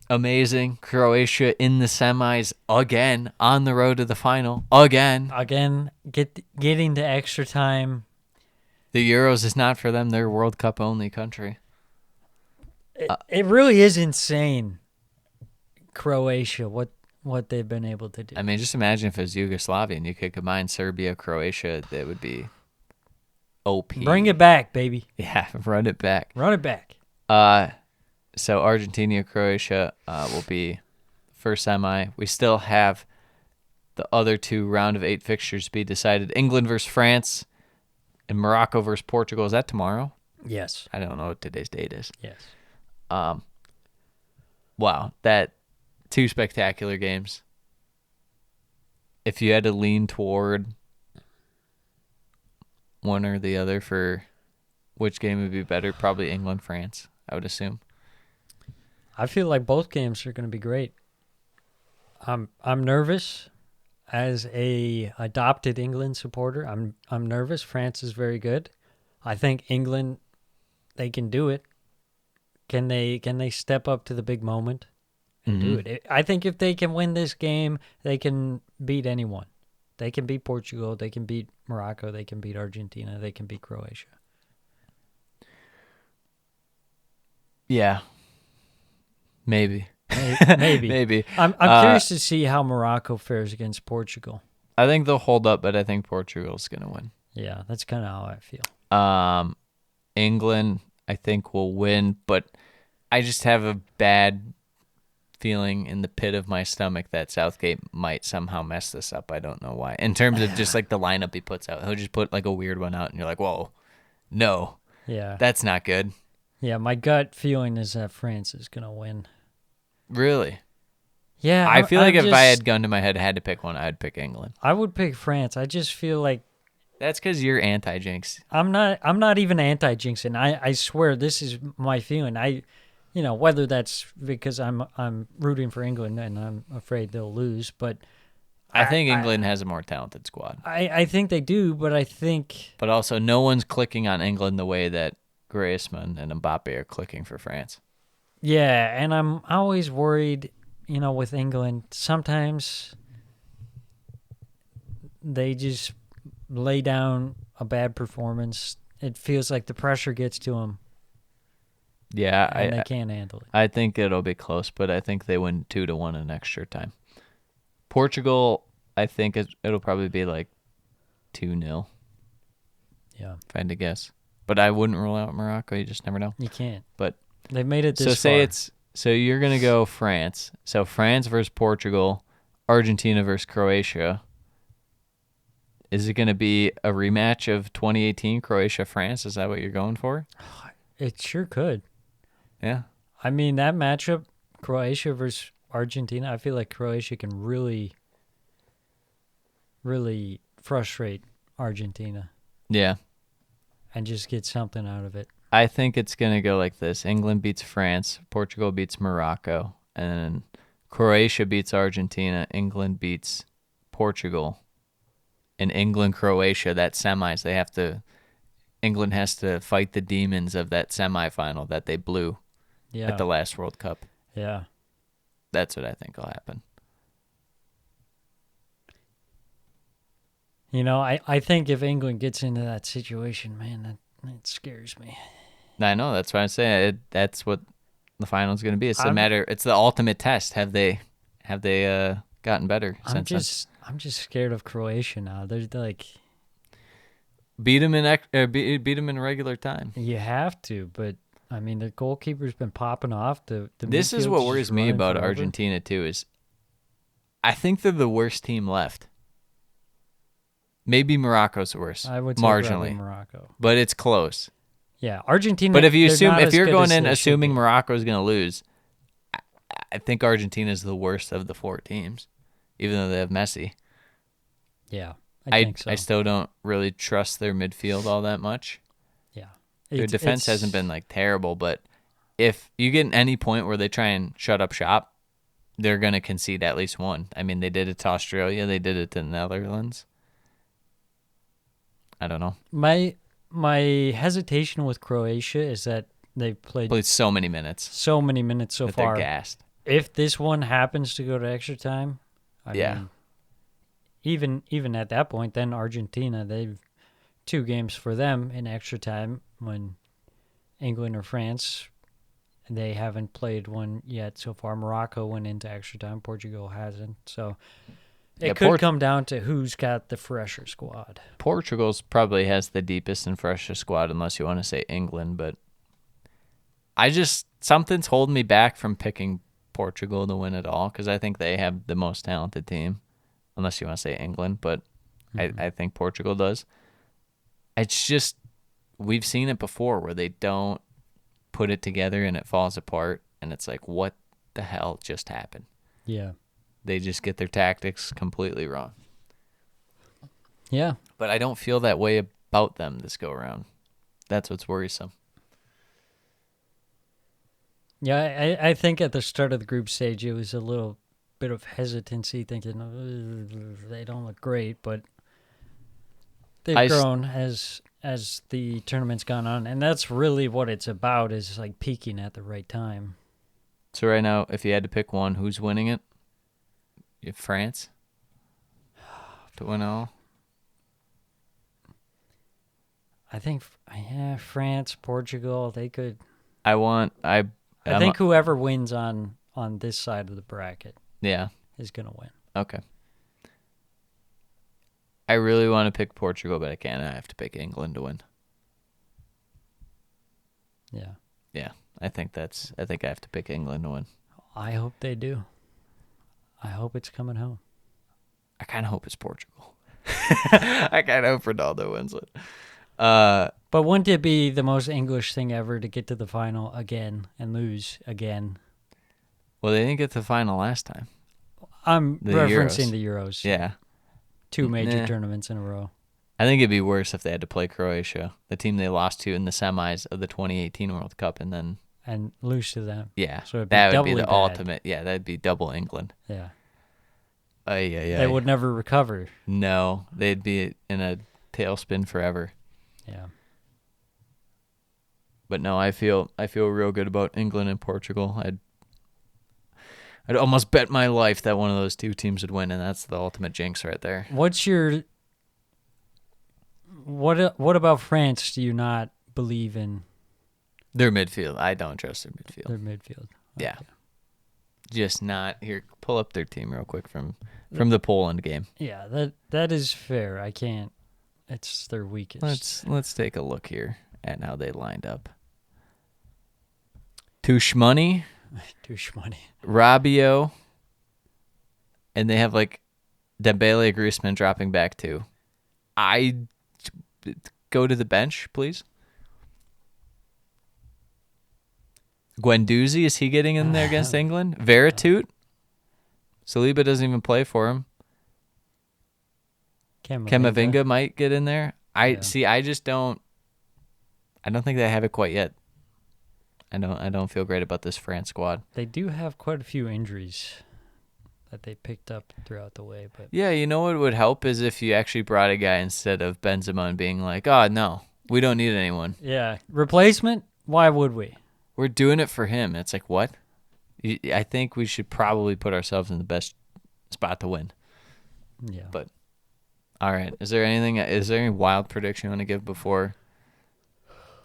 Amazing. Croatia in the semis again, on the road to the final again. Again, getting to extra time. The Euros is not for them. They're World Cup only country. It really is insane. Croatia, what they've been able to do. I mean, just imagine if it was Yugoslavia and you could combine Serbia, Croatia. That would be OP. Bring it back, baby. Yeah, run it back. Run it back. So Argentina, Croatia will be first semi. We still have the other 2 round of 8 fixtures to be decided. England versus France and Morocco versus Portugal. Is that tomorrow? Yes. I don't know what today's date is. Yes. Wow, that 2 spectacular games. If you had to lean toward one or the other for which game would be better, probably England, France, I would assume. I feel like both games are going to be great. I'm nervous as a adopted England supporter. I'm nervous. France is very good. I think England, they can do it. Can they step up to the big moment and do it? I think if they can win this game, they can beat anyone. They can beat Portugal. They can beat Morocco. They can beat Argentina. They can beat Croatia. Yeah. Maybe. Maybe. Maybe. I'm curious to see how Morocco fares against Portugal. I think they'll hold up, but I think Portugal's going to win. Yeah, that's kind of how I feel. England, I think, will win, but I just have a bad feeling in the pit of my stomach that Southgate might somehow mess this up. I don't know why. In terms of just like the lineup he puts out, he'll just put like a weird one out, and you're like, whoa, no, Yeah. that's not good. Yeah, my gut feeling is that France is going to win. Really? Yeah. I feel like if I just- had gun to my head, had to pick one, I'd pick England. I would pick France. I just feel like That's because you're anti-jinx. I'm not even anti-jinxing. I swear this is my feeling. Whether that's because I'm rooting for England and I'm afraid they'll lose, but I think England has a more talented squad. I think they do, but I think But also, no one's clicking on England the way that Griezmann and Mbappe are clicking for France. yeah, and I'm always worried, with England. Sometimes they just lay down a bad performance. It feels like the pressure gets to them Yeah, and they can't handle it. I think it'll be close, but I think they win 2-1 in extra time. Portugal, I think it'll probably be like 2-0, Yeah, if I had to guess. But I wouldn't rule out Morocco. You just never know. you can't. But They've made it this so say far. so you're gonna go France. So France versus Portugal, Argentina versus Croatia. Is it gonna be a rematch of 2018 Croatia-France? Is that what you're going for? It sure could. Yeah. I mean, that matchup, Croatia versus Argentina, I feel like Croatia can really, really frustrate Argentina Yeah. and just get something out of it. I think it's going to go like this. England beats France, Portugal beats Morocco, and then Croatia beats Argentina, England beats Portugal. And England-Croatia, that semis, England has to fight the demons of that semifinal that they blew Yeah. at the last World Cup. Yeah. That's what I think will happen. I think if England gets into that situation, man, that scares me. I know, that's why I'm saying that's what the final's going to be. It's I'm- it's the ultimate test. Have they gotten better since then? I'm just scared of Croatia now. They're like, Beat them in regular time. you have to, but I mean, the goalkeeper's been popping off. The This is midfield's what just worries me running about forever. Argentina too. Is I think they're the worst team left. Maybe Morocco's the worst, I would say probably marginally, Morocco. but it's close. Yeah, Argentina. But if they're not if as you're good going as in they should assuming be. Morocco's going to lose, I think Argentina's the worst of the 4 teams, even though they have Messi. Yeah, I think so. I still don't really trust their midfield all that much. Yeah, Their defense hasn't been like terrible, but if you get in any point where they try and shut up shop, they're going to concede at least one. I mean, they did it to Australia. They did it to the Netherlands. I don't know. My hesitation with Croatia is that they've played Played so many minutes so many minutes so that far. they're gassed. If this one happens to go to extra time, I Yeah. mean, even at that point, then Argentina, they've 2 games for them in extra time when England or France, they haven't played one yet so far. Morocco went into extra time. Portugal hasn't. So It could come down to who's got the fresher squad. Portugal's probably has the deepest and freshest squad, unless you want to say England. But something's holding me back from picking Portugal to win it all, because I think they have the most talented team, unless you want to say England. But I think Portugal does. It's just, we've seen it before where they don't put it together and it falls apart, and it's like, what the hell just happened? Yeah. They just get their tactics completely wrong. Yeah. But I don't feel that way about them this go around. That's what's worrisome. Yeah, I think at the start of the group stage, it was a little bit of hesitancy, thinking they don't look great, but they've grown as the tournament's gone on, and that's really what it's about, is like peaking at the right time. So right now, if you had to pick one, who's winning it? You have France to win all? I think, France, Portugal, they could. I think whoever wins on this side of the bracket Yeah. is going to win. Okay. I really want to pick Portugal, but I can't. I have to pick England to win. Yeah. Yeah. I think I have to pick England to win. I hope they do. I hope it's coming home. I kind of hope it's Portugal. I kind of hope Ronaldo wins it. But wouldn't it be the most English thing ever to get to the final again and lose again? Well, they didn't get to the final last time. I'm The referencing Euros. the Euros. Yeah. 2 major Nah. tournaments in a row. I think it'd be worse if they had to play Croatia, the team they lost to in the semis of the 2018 World Cup, and then And lose to them. yeah, So it'd be that would be doubly the bad. ultimate. Yeah, that'd be double England. Yeah. They They would never recover. No, they'd be in a tailspin forever. Yeah. But no, I feel real good about England and Portugal. I'd almost bet my life that one of those two teams would win, and that's the ultimate jinx right there. What's your... What about France do you not believe in Their midfield, I don't trust their midfield. their midfield? Yeah, just not here. Pull up their team real quick from the Poland game. Yeah, that is fair. I can't... It's their weakest. Let's take a look here at how they lined up. Tushmani, Douche money. Rabiot, and they have like Dembele, Griezmann dropping back too. I go to the bench, please. Guendouzi, is he getting in there against England? Veretout, Saliba doesn't even play for him. Camavinga might get in there. I just don't. I don't think they have it quite yet. I don't feel great about this France squad. They do have quite a few injuries that they picked up throughout the way, but Yeah, you know what would help is if you actually brought a guy instead of Benzema and being like, oh, no, we don't need anyone. yeah, replacement. Why would we? We're doing it for him. It's like, what? I think we should probably put ourselves in the best spot to win. Yeah, But all right, is there any wild prediction you want to give before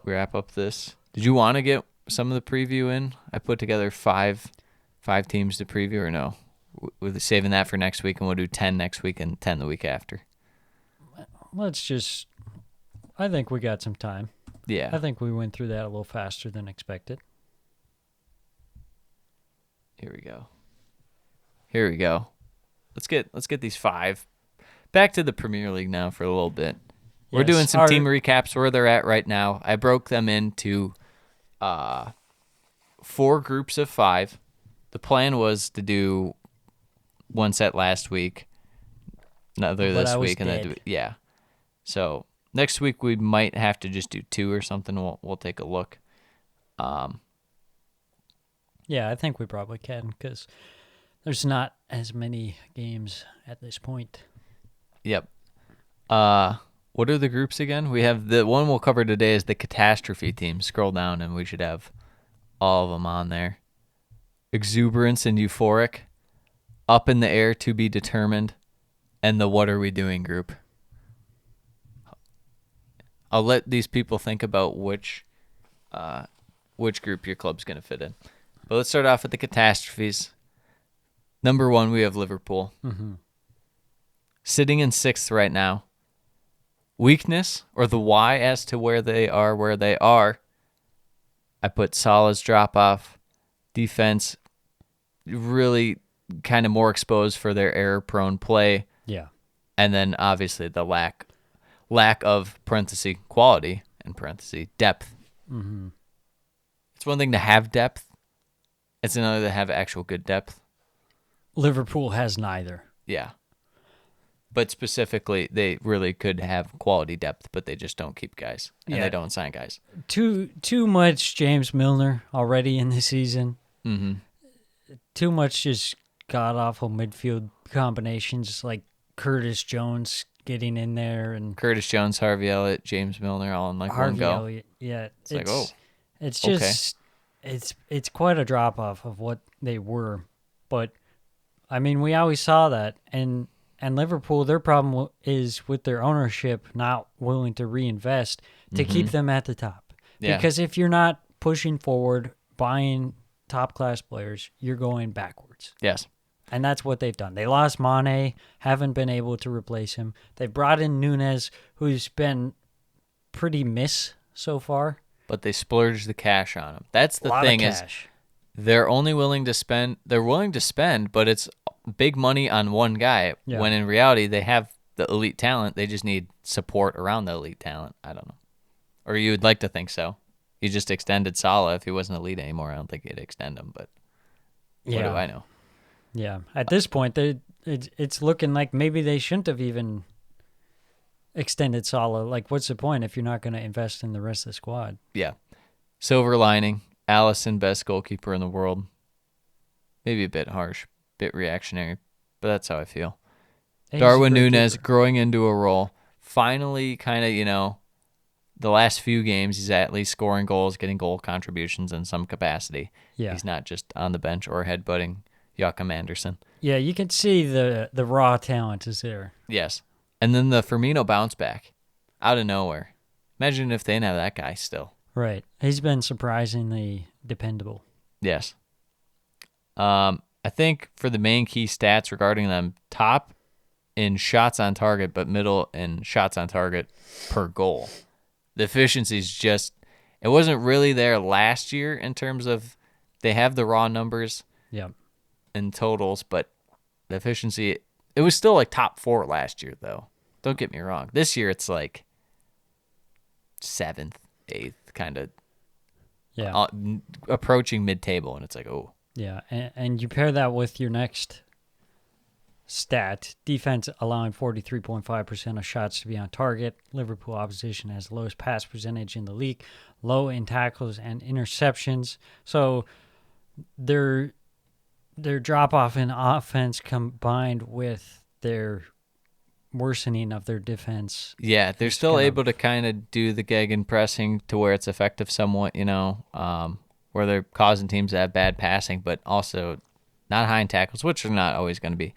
we wrap up this? Did you want to get some of the preview in? I put together five teams to preview, or no? We're saving that for next week, and we'll do 10 next week and 10 the week after. let's just. I think we got some time. Yeah. I think we went through that a little faster than expected. Here we go. Let's get these 5 back to the Premier League now for a little bit. We're Yes, doing some our- team recaps where they're at right now. I broke them into 4 groups of 5. The plan was to do one set last week, another But this I was week, and then dead. yeah. So next week we might have to just do 2 or something. We'll take a look. Yeah, I think we probably can because there's not as many games at this point. Yep. What are the groups again? We have the one we'll cover today is the catastrophe team. Scroll down and we should have all of them on there. Exuberance and euphoric, up in the air to be determined, and the what are we doing group. I'll let these people think about which group your club's going to fit in. But let's start off with the catastrophes. Number 1, we have Liverpool. Mm-hmm. sitting in 6th right now. Weakness, or the why as to where they are, I put Salah's drop-off. Defense really kind of more exposed for their error-prone play. Yeah. And then obviously the lack of parenthesis quality and parenthesis depth. Mm-hmm. It's one thing to have depth. It's another to have actual good depth. Liverpool has neither. Yeah. But specifically, they really could have quality depth, but they just don't keep guys. And Yeah. they don't sign guys. Too much James Milner already in the season. Mm-hmm. Too much just god-awful midfield combinations like Curtis Jones getting in there and Curtis Jones, Harvey Elliott, James Milner all in like one Harvey go. Elliott. Yeah, It's like, oh, it's okay. just it's quite a drop off of what they were, but I mean we always saw that, and Liverpool, their problem is with their ownership not willing to reinvest to keep them at the top. Yeah. Because if you're not pushing forward, buying top class players, you're going backwards. Yes. And that's what they've done. They lost Mane, haven't been able to replace him. They brought in Nunez, who's been pretty miss so far. But they splurged the cash on him. That's the Lot thing of is cash. they're willing to spend, but it's big money on one guy. Yeah. When in reality, they have the elite talent. They just need support around the elite talent. I don't know. Or you would like to think so. You just extended Salah. If he wasn't elite anymore, I don't think you'd extend him. But what do I know? Yeah. At this point, it's looking like maybe they shouldn't have even extended Salah. Like, what's the point if you're not going to invest in the rest of the squad? Yeah. Silver lining, Allison, best goalkeeper in the world. Maybe a bit harsh, bit reactionary, but that's how I feel. He's Darwin a great Núñez keeper. growing into a role. Finally, kind of, the last few games, he's at least scoring goals, getting goal contributions in some capacity. Yeah. He's not just on the bench or headbutting Joachim Anderson. Yeah, you can see the raw talent is there. Yes. And then the Firmino bounce back out of nowhere. Imagine if they didn't have that guy still. Right. He's been surprisingly dependable. Yes. I think for the main key stats regarding them, top in shots on target, but middle in shots on target per goal. The efficiency's just, it wasn't really there last year in terms of they have the raw numbers Yeah. and totals, but the efficiency, it was still like top 4 last year, though. Don't get me wrong. This year it's like 7th, 8th, kind of Yeah. approaching mid-table, and it's like, oh. Yeah, and you pair that with your next stat, defense allowing 43.5% of shots to be on target. Liverpool opposition has the lowest pass percentage in the league, low in tackles and interceptions. So their drop off in offense combined with their worsening of their defense. Yeah, they're It's still kind of- able to kind of do the gegen pressing to where it's effective somewhat, where they're causing teams to have bad passing, but also not high in tackles, which are not always going to be.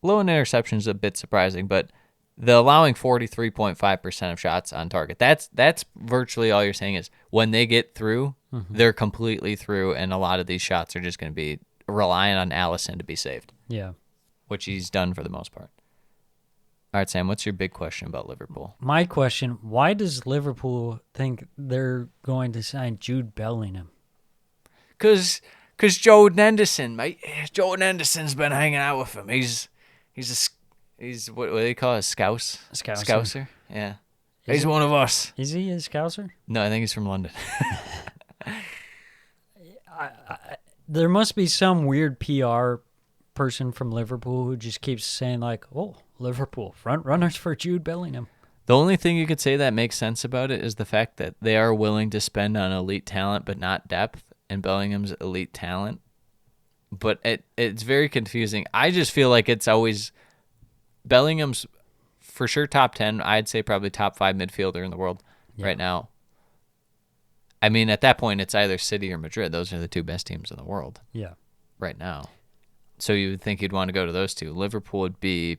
Low in interceptions is a bit surprising, but the allowing 43.5% of shots on target, that's virtually all you're saying is when they get through, they're completely through, and a lot of these shots are just going to be relying on Allison to be saved, Yeah. which he's done for the most part. All right, Sam, what's your big question about Liverpool? My question, why does Liverpool think they're going to sign Jude Bellingham? Cause Jordan Henderson, mate. Jordan Henderson's been hanging out with him. He's what do they call it? Scouser. Scouser. Yeah. Is He's it? one of us. Is he a Scouser? No, I think he's from London. There must be some weird PR person from Liverpool who just keeps saying like, "Oh, Liverpool front runners for Jude Bellingham." The only thing you could say that makes sense about it is the fact that they are willing to spend on elite talent but not depth, and Bellingham's elite talent. But it's very confusing. I just feel like it's always Bellingham's for sure top 10. I'd say probably top 5 midfielder in the world right now. I mean, at that point, it's either City or Madrid. Those are the 2 best teams in the world Yeah. right now. So you would think you'd want to go to those 2. Liverpool would be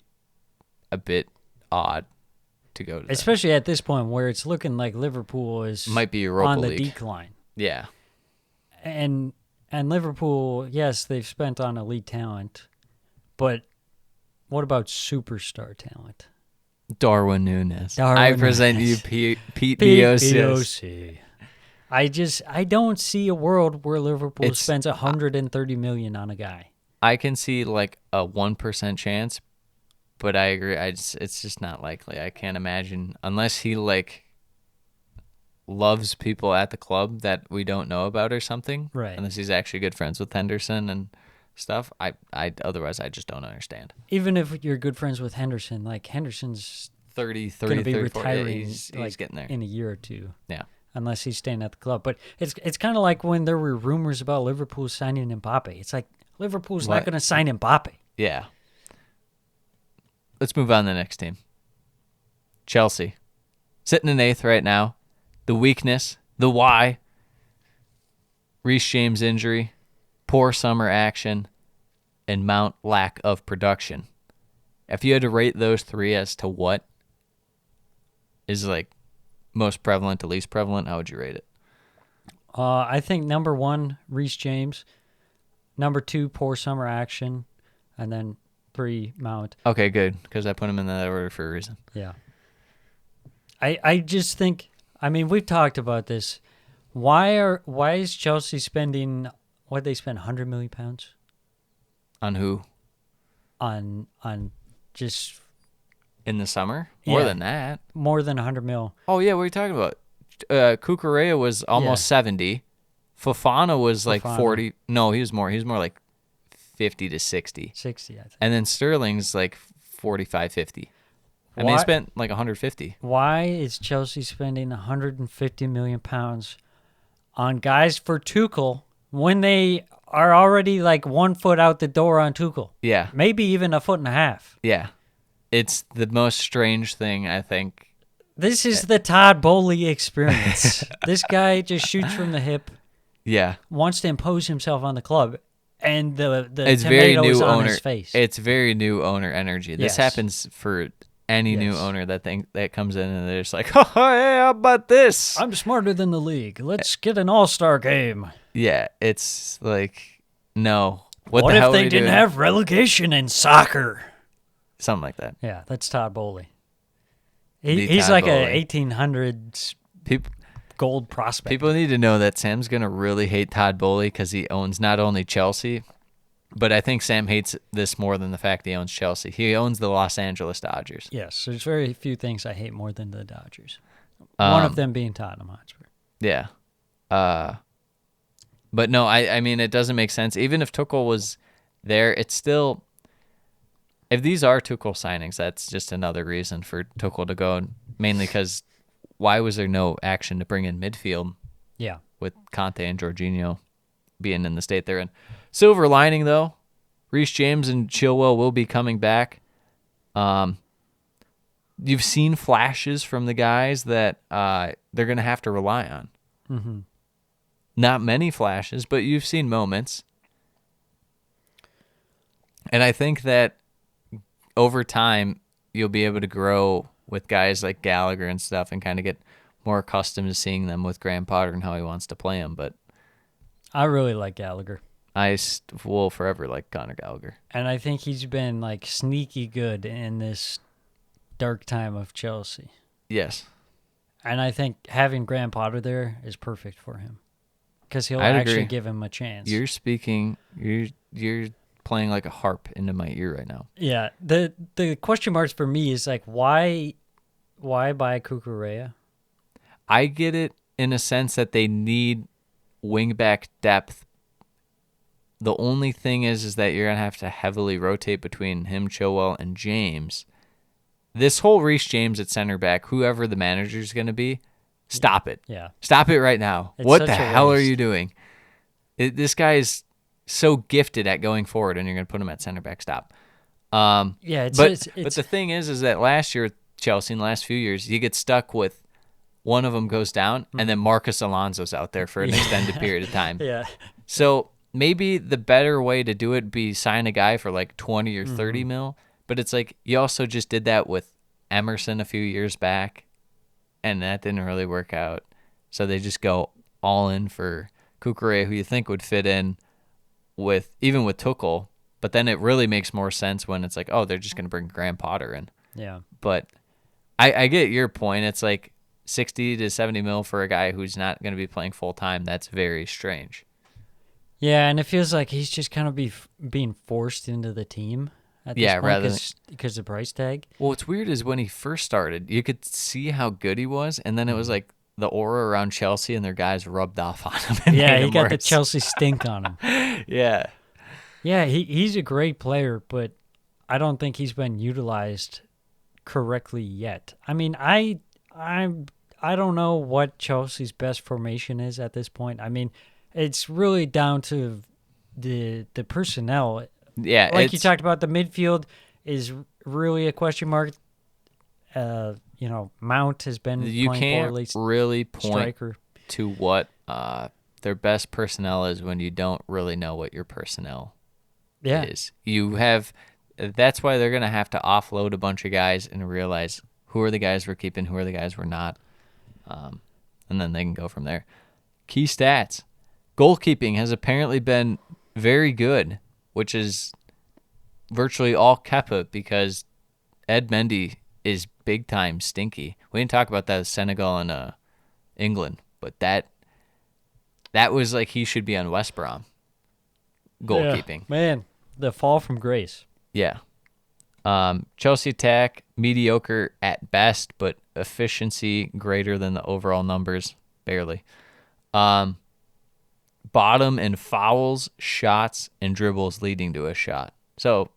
a bit odd to go to. Especially at this point where it's looking like Liverpool is Might be Europa on the League. decline. Yeah. And Liverpool, yes, they've spent on elite talent, but What about superstar talent? Darwin Nunes. Darwin I present Núñez. you Pete Dios. POC. I don't see a world where Liverpool It's- spends 130 million on a guy. I can see like a 1% chance, but I agree. It's just not likely. I can't imagine unless he like loves people at the club that we don't know about or something. Right. Unless he's actually good friends with Henderson and stuff. I otherwise I just don't understand. Even if you're good friends with Henderson, like Henderson's 30, going to be 34, yeah, retiring he's like getting there. in a year or two. Yeah. Unless he's staying at the club. But it's kind of like when there were rumors about Liverpool signing Mbappe. It's like Liverpool's not What? going to sign Mbappe. Yeah. Let's move on to the next team. Chelsea. Sitting in 8th right now. The weakness, the why. Reece James injury, poor summer action, and Mount lack of production. If you had to rate those three as to what is like most prevalent to least prevalent, how would you rate it? I think number 1, Reece James. Number 2, poor summer action. And then 3, Mount. Okay, good, because I put him in that order for a reason. Yeah. I just think, I mean, we've talked about this. Why is Chelsea spending, what they spend, 100 million pounds On who? on just In the summer? More Yeah. than that. more than 100 mil? Oh, yeah, what are you talking about? Cucurella was almost 70. Fofana was like Fofana. 40. No, he was more. He was more like 50 to 60. 60, I think. And then Sterling's like 45, 50. And Why- they spent like 150. Why is Chelsea spending 150 million pounds on guys for Tuchel when they are already like 1 foot out the door on Tuchel? Yeah. Maybe even a foot and a half. Yeah. It's the most strange thing, I think. This is the Todd Bowley experience. This guy just shoots from the hip, Yeah. wants to impose himself on the club, and the It's very tomato is new on owner. his face. It's very new owner energy. This Yes. happens for any new Yes. owner that comes in and they're just like, oh, hey, how about this? I'm smarter than the league. Let's get an all-star game. Yeah, it's like, no. What the if hell are they you didn't doing? have relegation in soccer? Something like that. Yeah, that's Todd Bowley. The He's Todd like Bowley. a 1800s People gold prospect. people need to know that Sam's gonna really hate Todd Bowley because he owns not only Chelsea, but I think Sam hates this more than the fact that he owns Chelsea. He owns the Los Angeles Dodgers. Yes, there's very few things I hate more than the Dodgers. One of Um, them being Tottenham Hotspur. Yeah. But no, I mean, it doesn't make sense. Even if Tuchel was there, it's still, if these are Tuchel signings, that's just another reason for Tuchel to go, mainly because why was there no action to bring in midfield Yeah. with Conte and Jorginho being in the state they're in? Silver lining, though, Reece James and Chilwell will be coming back. You've seen flashes from the guys that they're going to have to rely on. Mm-hmm. Not many flashes, but you've seen moments. And I think that over time, you'll be able to grow with guys like Gallagher and stuff and kind of get more accustomed to seeing them with Graham Potter and how he wants to play them. But I really like Gallagher. I will forever like Conor Gallagher. And I think he's been like sneaky good in this dark time of Chelsea. Yes. And I think having Graham Potter there is perfect for him. Because he'll I'd actually agree. give him a chance. You're speaking, you're playing like a harp into my ear right now. Yeah. The question marks for me is like why buy Cucurella? I get it in a sense that they need wingback depth. The only thing is that you're going to have to heavily rotate between him, Chilwell, and James. This whole Reece James at center back, whoever the manager is going to be, stop it. Yeah. Stop it right now. It's What such the a hell are waste. you doing? This guy is so gifted at going forward, and you're going to put him at center back. Stop. Yeah, But the thing is that last year with Chelsea in the last few years, you get stuck with one of them goes down, and then Marcus Alonso's out there for an extended period of time. yeah. So maybe the better way to do it be sign a guy for like 20 or 30 mil. But it's like you also just did that with Emerson a few years back, and that didn't really work out. So they just go all in for Cucurella, who you think would fit in with even with Tuchel But then it really makes more sense when it's like, oh, they're just going to bring Graham Potter in. Yeah. But I get your point. It's like 60 to 70 mil for a guy who's not going to be playing full time. That's very strange. Yeah, and it feels like he's just kind of being forced into the team at this Yeah, point rather than- because of the price tag. Well, what's weird is when he first started, you could see how good he was, and then it was like the aura around Chelsea and their guys rubbed off on him. And Yeah, made he him got the worse. Chelsea stink on him. Yeah. Yeah, he's a great player, but I don't think he's been utilized correctly yet. I mean, I don't know what Chelsea's best formation is at this point. I mean, it's really down to the personnel. Yeah. Like you talked about, the midfield is really a question mark. Mount has been You playing can't poorly. really point Striker. to what their best personnel is when you don't really know what your personnel Yeah. is. That's why they're going to have to offload a bunch of guys and realize who are the guys we're keeping, who are the guys we're not. And then they can go from there. Key stats. Goalkeeping has apparently been very good, which is virtually all Kepa because Ed Mendy is big time stinky. We didn't talk about that with Senegal and England, but that was like he should be on West Brom. Goalkeeping. Yeah. Man, the fall from grace. Yeah. Chelsea attack, mediocre at best, but efficiency greater than the overall numbers, barely. Bottom in fouls, shots, and dribbles leading to a shot. So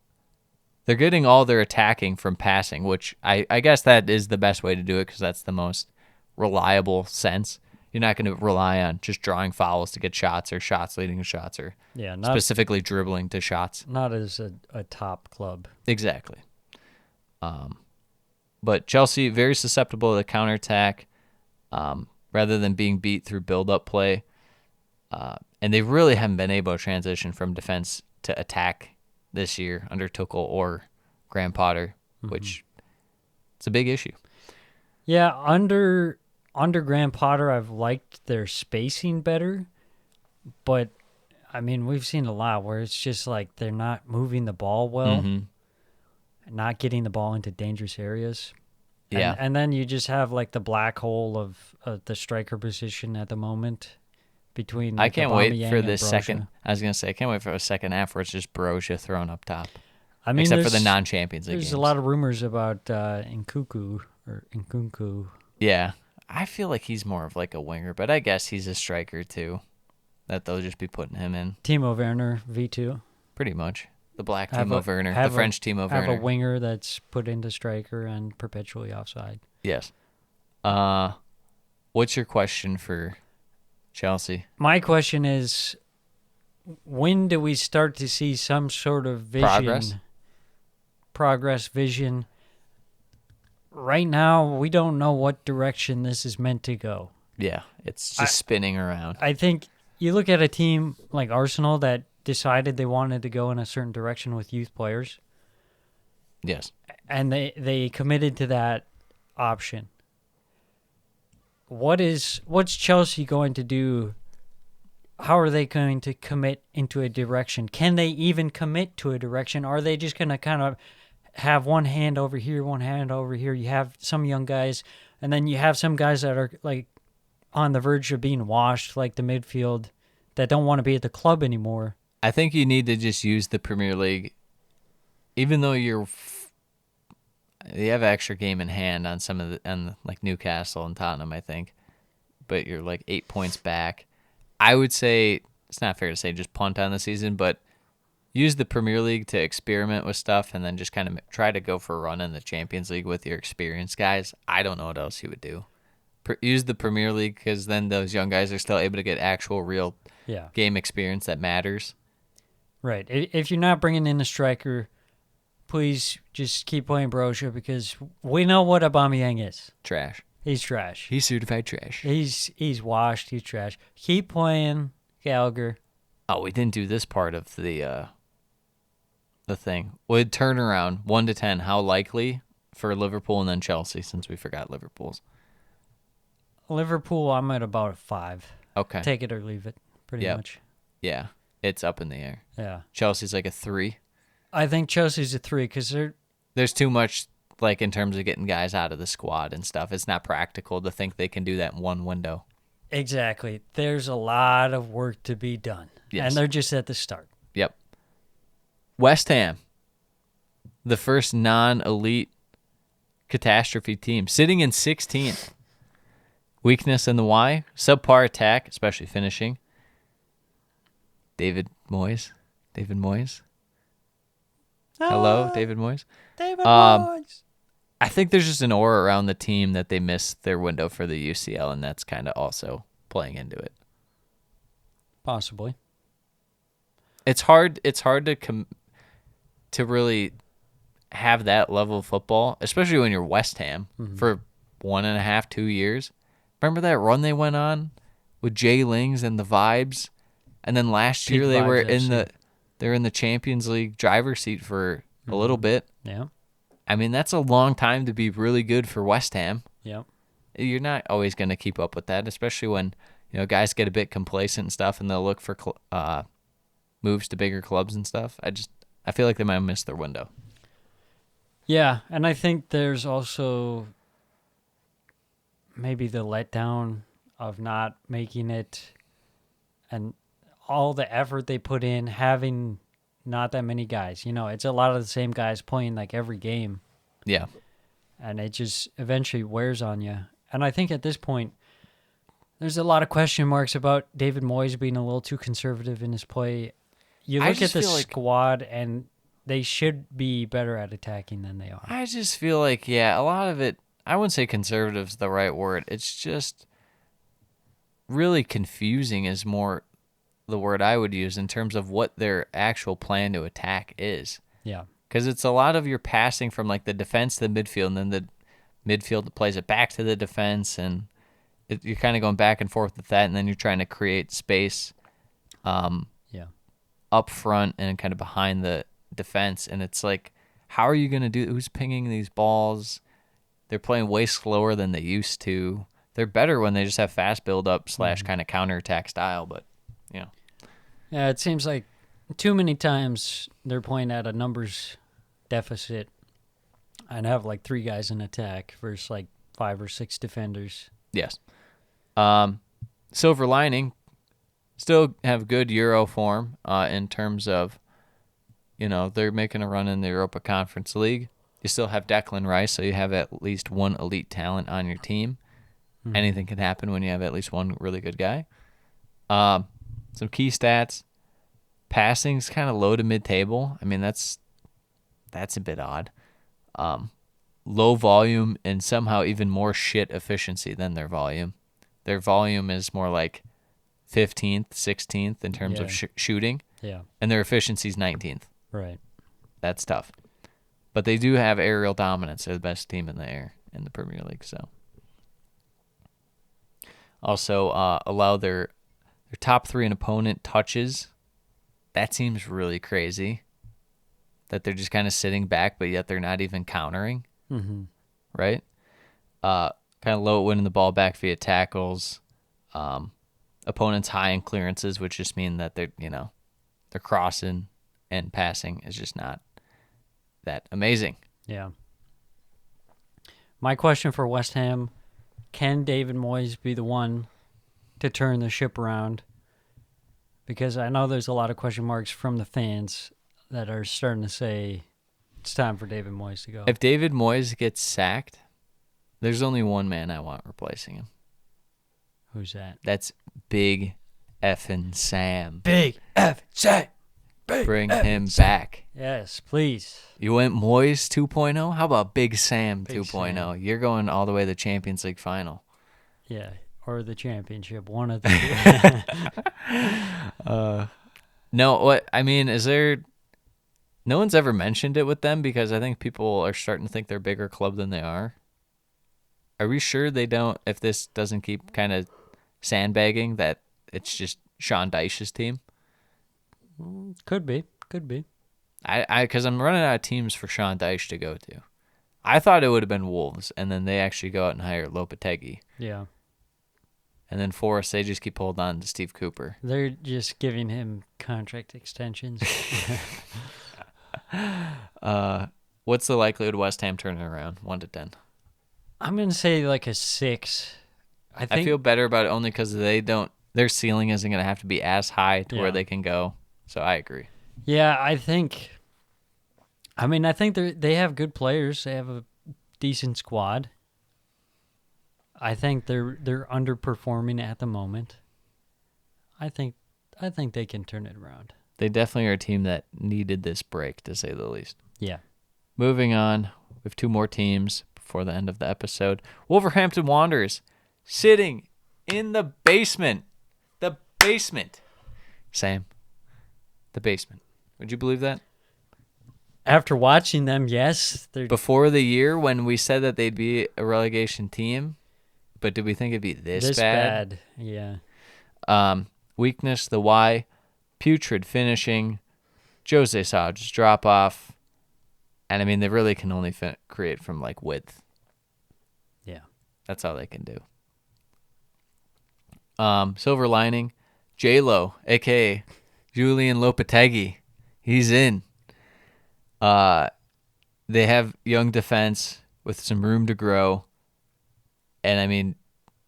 they're getting all their attacking from passing, which I guess that is the best way to do it because that's the most reliable sense. You're not going to rely on just drawing fouls to get shots or shots leading to shots or Yeah, not specifically dribbling to shots. not as a top club. Exactly. But Chelsea, very susceptible to the counterattack rather than being beat through build-up play. And they really haven't been able to transition from defense to attack this year under Tuchel or Graham Potter, which it's a big issue. Yeah, under Graham Potter, I've liked their spacing better, but I mean, we've seen a lot where it's just like they're not moving the ball well, not getting the ball into dangerous areas. Yeah. And then you just have like the black hole of the striker position at the moment between. I Like, can't wait Aubameyang for and this Broja. second. I was going to say, I can't wait for a second half where it's just Broja thrown up top. I mean, Except for the there's- non-Champions League There's games. a lot of rumors about Nkunku. Yeah. I feel like he's more of like a winger, but I guess he's a striker too. That they'll just be putting him in, Timo Werner, V2. pretty much. The black Have Timo a- Werner, the have a- French Timo Have Werner. a winger that's put into striker and perpetually offside. Yes. What's your question for Chelsea? My question is, when do we start to see some sort of vision? Progress, vision. Right now, we don't know what direction this is meant to go. Yeah, it's just spinning around. I think you look at a team like Arsenal that decided they wanted to go in a certain direction with youth players, Yes. and they committed to that option. What's Chelsea going to do? How are they going to commit into a direction? Can they even commit to a direction? Are they just going to kind of have one hand over here, one hand over here? You have some young guys, and then you have some guys that are like on the verge of being washed, like the midfield, that don't want to be at the club anymore. I think you need to just use the Premier League, even though you have an extra game in hand on some of like Newcastle and Tottenham, I think, but you're like 8 points back. I would say it's not fair to say just punt on the season, but use the Premier League to experiment with stuff and then just kind of try to go for a run in the Champions League with your experienced guys. I don't know what else you would do. Use the Premier League because then those young guys are still able to get actual real Yeah. game experience that matters. Right. If you're not bringing in a striker, please just keep playing Broja because we know what Aubameyang is. Trash. He's trash. He's certified trash. He's washed. He's trash. Keep playing Gallagher. Oh, we didn't do this part of the thing. With turnaround 1 to 10, how likely for Liverpool and then Chelsea? Since we forgot Liverpool's. Liverpool, I'm at about a 5. Okay. Take it or leave it, pretty Yep. much. Yeah, it's up in the air. Yeah. Chelsea's like a 3. I think Chelsea's a 3 because they're There's too much, like, in terms of getting guys out of the squad and stuff. It's not practical to think they can do that in one window. exactly. There's a lot of work to be done, Yes. and they're just at the start. Yep. West Ham, the first non-elite catastrophe team, sitting in 16th. Weakness in the Y, subpar attack, especially finishing. David Moyes. Hello, David Moyes. David Moyes. I think there's just an aura around the team that they missed their window for the UCL, and that's kind of also playing into it. Possibly. It's hard to really have that level of football, especially when you're West Ham for 1.5, 2 years. Remember that run they went on with Jay Lings and the Vibes, and then last year Peak they were Vibes they're in the Champions League driver's seat for a little bit. Yeah. I mean, that's a long time to be really good for West Ham. Yeah. You're not always going to keep up with that, especially when guys get a bit complacent and stuff, and they'll look for moves to bigger clubs and stuff. I feel like they might have missed their window. Yeah, and I think there's also maybe the letdown of not making it and all the effort they put in, having not that many guys. It's a lot of the same guys playing like every game, Yeah. and it just eventually wears on you. And I think at this point, there's a lot of question marks about David Moyes being a little too conservative in his play. You I look at just the feel like- squad, and they should be better at attacking than they are. I just feel like, a lot of it, I wouldn't say conservative's the right word. It's just really confusing is more the word I would use in terms of what their actual plan to attack is. Yeah. Because it's a lot of your passing from like the defense to the midfield, and then the midfield plays it back to the defense, and you're kind of going back and forth with that, and then you're trying to create space Yeah. up front and kind of behind the defense. And it's like, how are you going to do? Who's pinging these balls? They're playing way slower than they used to. They're better when they just have fast build up / kind of counterattack style, but Yeah, it seems like too many times they're playing at a numbers deficit and have like 3 guys in attack versus like 5 or 6 defenders. yes. Silver lining, still have good Euro form in terms of, they're making a run in the Europa Conference League. You still have Declan Rice, so you have at least one elite talent on your team. Anything can happen when you have at least one really good guy. Some key stats. Passing's kind of low to mid-table. I mean, that's a bit odd. Low volume and somehow even more shit efficiency than their volume. Their volume is more like 15th, 16th in terms of shooting, Yeah, and their efficiency's 19th. right. That's tough. But they do have aerial dominance. They're the best team in the air in the Premier League. So also allow their top 3 in opponent touches. That seems really crazy. That they're just kind of sitting back, but yet they're not even countering. Mm-hmm. Right? Kind of low at winning the ball back via tackles. Opponents high in clearances, which just mean that they're crossing and passing is just not that amazing. Yeah. My question for West Ham, can David Moyes be the one to turn the ship around? Because I know there's a lot of question marks from the fans that are starting to say it's time for David Moyes to go. If David Moyes gets sacked, there's only one man I want replacing him. Who's that? That's Big effing Sam. Big F. Sam. Bring him back. Yes, please. You went Moyes 2.0? How about Big Sam Big 2.0? Sam. You're going all the way to the Champions League final. Yeah, or the championship, one of the two. No, what I mean is no one's ever mentioned it with them because I think people are starting to think they're a bigger club than they are. Are we sure they don't, if this doesn't keep kind of sandbagging, that it's just Sean Dyche's team? Could be. Because I'm running out of teams for Sean Dyche to go to. I thought it would have been Wolves, and then they actually go out and hire Lopetegui. Yeah. And then Forest, they just keep holding on to Steve Cooper. They're just giving him contract extensions. What's the likelihood West Ham turning around? 1 to 10. I'm gonna say like a 6. I think I feel better about it only because their ceiling isn't going to have to be as high to where Yeah. they can go. So I agree. Yeah, I think they have good players. They have a decent squad. I think they're underperforming at the moment. I think they can turn it around. They definitely are a team that needed this break, to say the least. Yeah. Moving on, we have 2 more teams before the end of the episode. Wolverhampton Wanderers sitting in the basement. The basement. Sam, the basement. Would you believe that? After watching them, yes, they're Before the year when we said that they'd be a relegation team, but did we think it'd be this bad? Yeah. Weakness, the Y, putrid finishing, Jose Sa just drop off. And I mean, they really can only create from like width. Yeah. That's all they can do. Silver lining, J-Lo, a.k.a. Julian Lopetegui. He's in. They have young defense with some room to grow. And I mean,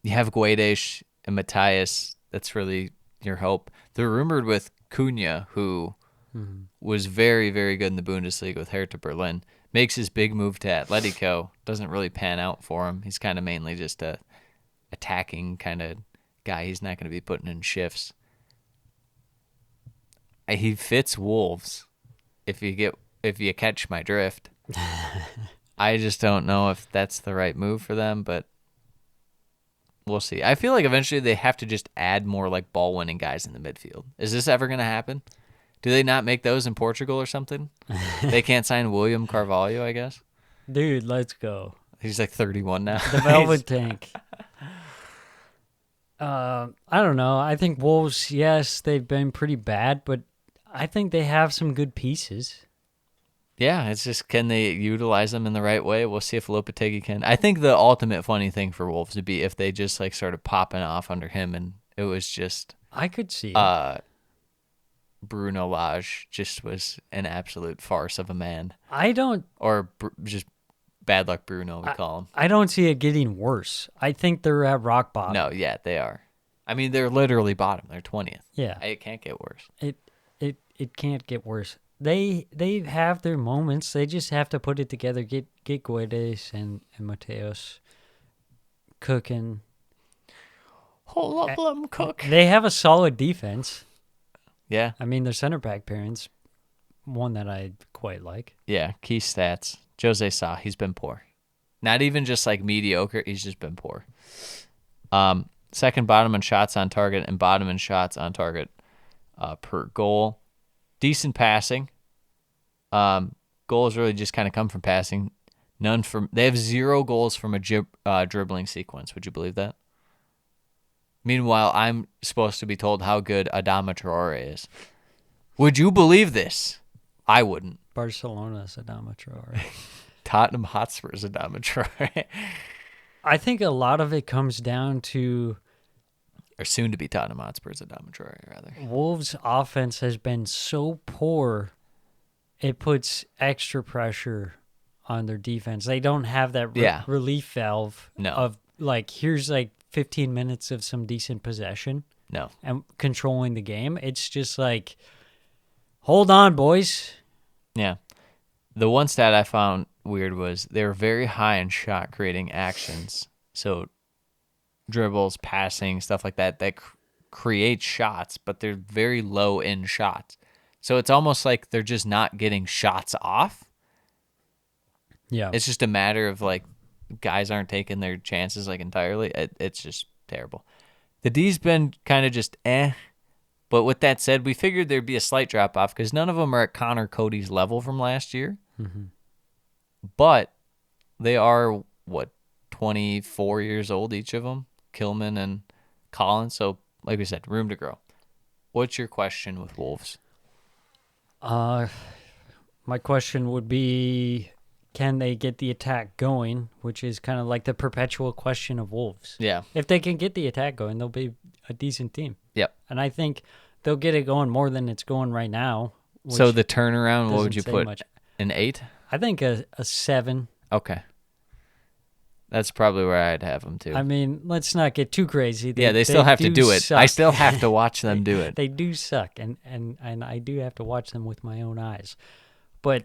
you have Guedes and Matthias. That's really your hope. They're rumored with Cunha, who was very, very good in the Bundesliga with Hertha Berlin. Makes his big move to Atletico. Doesn't really pan out for him. He's kind of mainly just a attacking kind of guy. He's not going to be putting in shifts. He fits Wolves, if you catch my drift. I just don't know if that's the right move for them, but we'll see. I feel like eventually they have to just add more like ball-winning guys in the midfield. Is this ever going to happen? Do they not make those in Portugal or something? They can't sign William Carvalho, I guess. Dude, let's go. He's like 31 now. The Velvet Tank. I don't know. I think Wolves, yes, they've been pretty bad, but I think they have some good pieces. Yeah, it's just, can they utilize them in the right way? We'll see if Lopetegui can. I think the ultimate funny thing for Wolves would be if they just like started popping off under him and it was just I could see it. Bruno Lage just was an absolute farce of a man. I don't Or just bad luck Bruno, we call him. I don't see it getting worse. I think they're at rock bottom. No, yeah, they are. I mean, they're literally bottom. They're 20th. Yeah. It can't get worse. It can't get worse. They have their moments. They just have to put it together. Get Guedes and Mateos cooking. Hold up, let 'em cook. They have a solid defense. Yeah, I mean, their center back pairings, one that I quite like. yeah. Key stats. Jose Sa, he's been poor. Not even just like mediocre. He's just been poor. Second bottom in shots on target and bottom in shots on target per goal. Decent passing. Goals really just kind of come from passing. None from. They have 0 goals from a dribbling sequence. Would you believe that? Meanwhile, I'm supposed to be told how good Adama Traore is. Would you believe this? I wouldn't. Barcelona's Adama Traore. Tottenham Hotspur's Adama Traore. I think a lot of it comes down to Or soon to be Tottenham Hotspur's Adama Traore, rather. Wolves' offense has been so poor, it puts extra pressure on their defense. They don't have that relief valve No. of like, here's like 15 minutes of some decent possession No. and controlling the game. It's just like, hold on, boys. Yeah. The one stat I found weird was they were very high in shot creating actions. So dribbles, passing, stuff like that create shots, but they're very low in shots. So it's almost like they're just not getting shots off. Yeah. It's just a matter of like guys aren't taking their chances like entirely. It's just terrible. The D's been kind of just But with that said, we figured there'd be a slight drop off because none of them are at Connor Cody's level from last year. Mm-hmm. But they are, 24 years old, each of them, Kilman and Collins. So, like we said, room to grow. What's your question with Wolves? My question would be, can they get the attack going, which is kind of like the perpetual question of Wolves. Yeah. If they can get the attack going, they'll be a decent team. Yep. And I think they'll get it going more than it's going right now So which the turnaround, what would you doesn't say put? much. An 8? I think a 7. Okay. That's probably where I'd have them too. I mean, let's not get too crazy. Yeah, they still have to do it. I suck. still have to watch them do it. They do suck, and I do have to watch them with my own eyes. But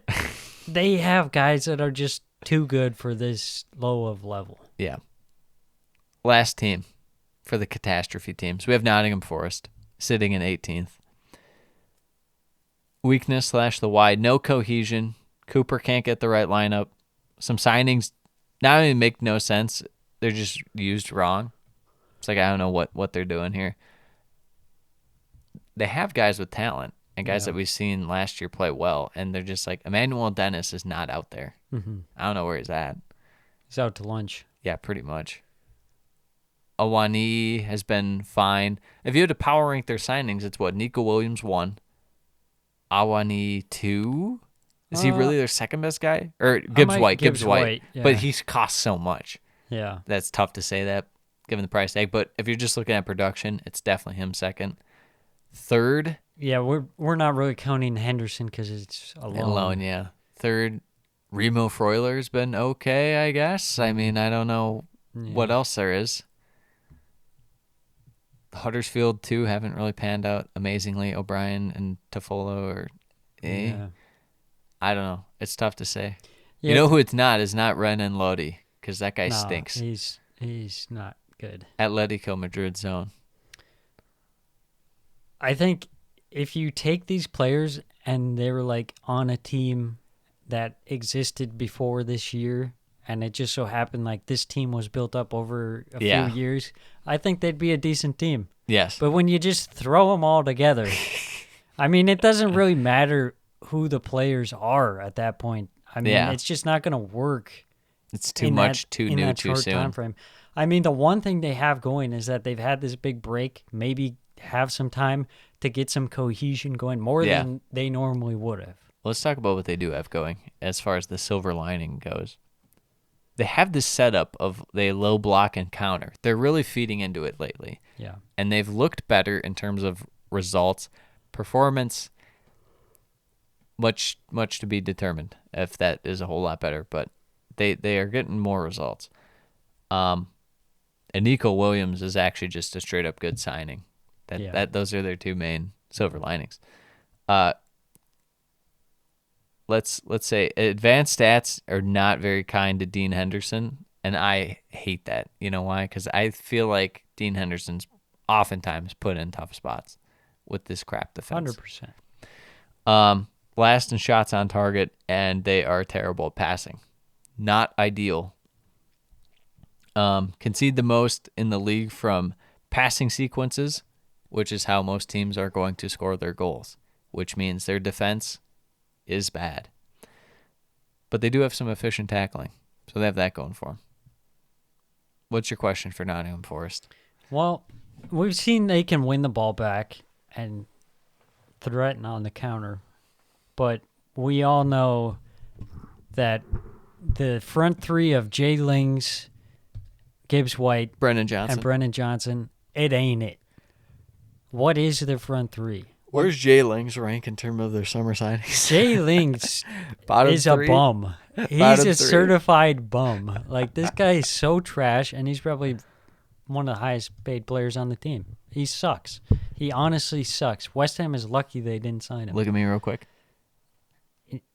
they have guys that are just too good for this low of level. Yeah. Last team for the catastrophe teams. We have Nottingham Forest sitting in 18th. Weakness / the wide. No cohesion. Cooper can't get the right lineup. Some signings not only make no sense, they're just used wrong. It's like I don't know what they're doing here. They have guys with talent and guys that we've seen last year play well, and they're just like, Emmanuel Dennis is not out there. Mm-hmm. I don't know where he's at. He's out to lunch. Yeah, pretty much. Awani has been fine. If you had to power rank their signings, it's what? Nico Williams 1. Awani 2? Is he really their second best guy? Or Gibbs White. Yeah. But he's cost so much. Yeah. That's tough to say that given the price tag. But if you're just looking at production, it's definitely him second. Third, Yeah, we're not really counting Henderson because it's alone. yeah. Third, Remo Freuler's been okay, I guess. I mean, I don't know what else there is. Huddersfield, too, haven't really panned out amazingly. O'Brien and Toffolo or Yeah. I don't know. It's tough to say. Yeah. You know who it's not is not Renan Lodi, because that guy No, stinks. He's not good. Atletico Madrid zone. I think if you take these players and they were like on a team that existed before this year, and it just so happened like this team was built up over a Yeah. few years, I think they'd be a decent team. Yes. But when you just throw them all together, I mean, it doesn't really matter who the players are at that point. I mean, Yeah. it's just not going to work. It's too in much, that, too in new, that too short soon. time frame. I mean, the one thing they have going is that they've had this big break, maybe have some time to get some cohesion going more Yeah. than they normally would have. Let's talk about what they do have going as far as the silver lining goes. They have this setup of they low block and counter. They're really feeding into it lately. Yeah. And they've looked better in terms of results. Performance, much to be determined if that is a whole lot better, but they are getting more results. And Nico Williams is actually just a straight up good signing. Those are their two main silver linings. Let's say advanced stats are not very kind to Dean Henderson, and I hate that. You know why? Because I feel like Dean Henderson's oftentimes put in tough spots with this crap defense. 100%. Last in shots on target, and they are terrible at passing. Not ideal. Concede the most in the league from passing sequences, which is how most teams are going to score their goals, which means their defense is bad. But they do have some efficient tackling, so they have that going for them. What's your question for Nottingham Forest? Well, we've seen they can win the ball back and threaten on the counter, but we all know that the front three of Jay Lings, Gibbs White, Brennan Johnson. and Brennan Johnson, it ain't it. What is their front three? Where's Jay Lings rank in terms of their summer signings? Jay Lings Bottom is three? a bum. He's Bottom a three. certified bum. Like, this guy is so trash, and he's probably one of the highest paid players on the team. He sucks. He honestly sucks. West Ham is lucky they didn't sign him. Look at me real quick.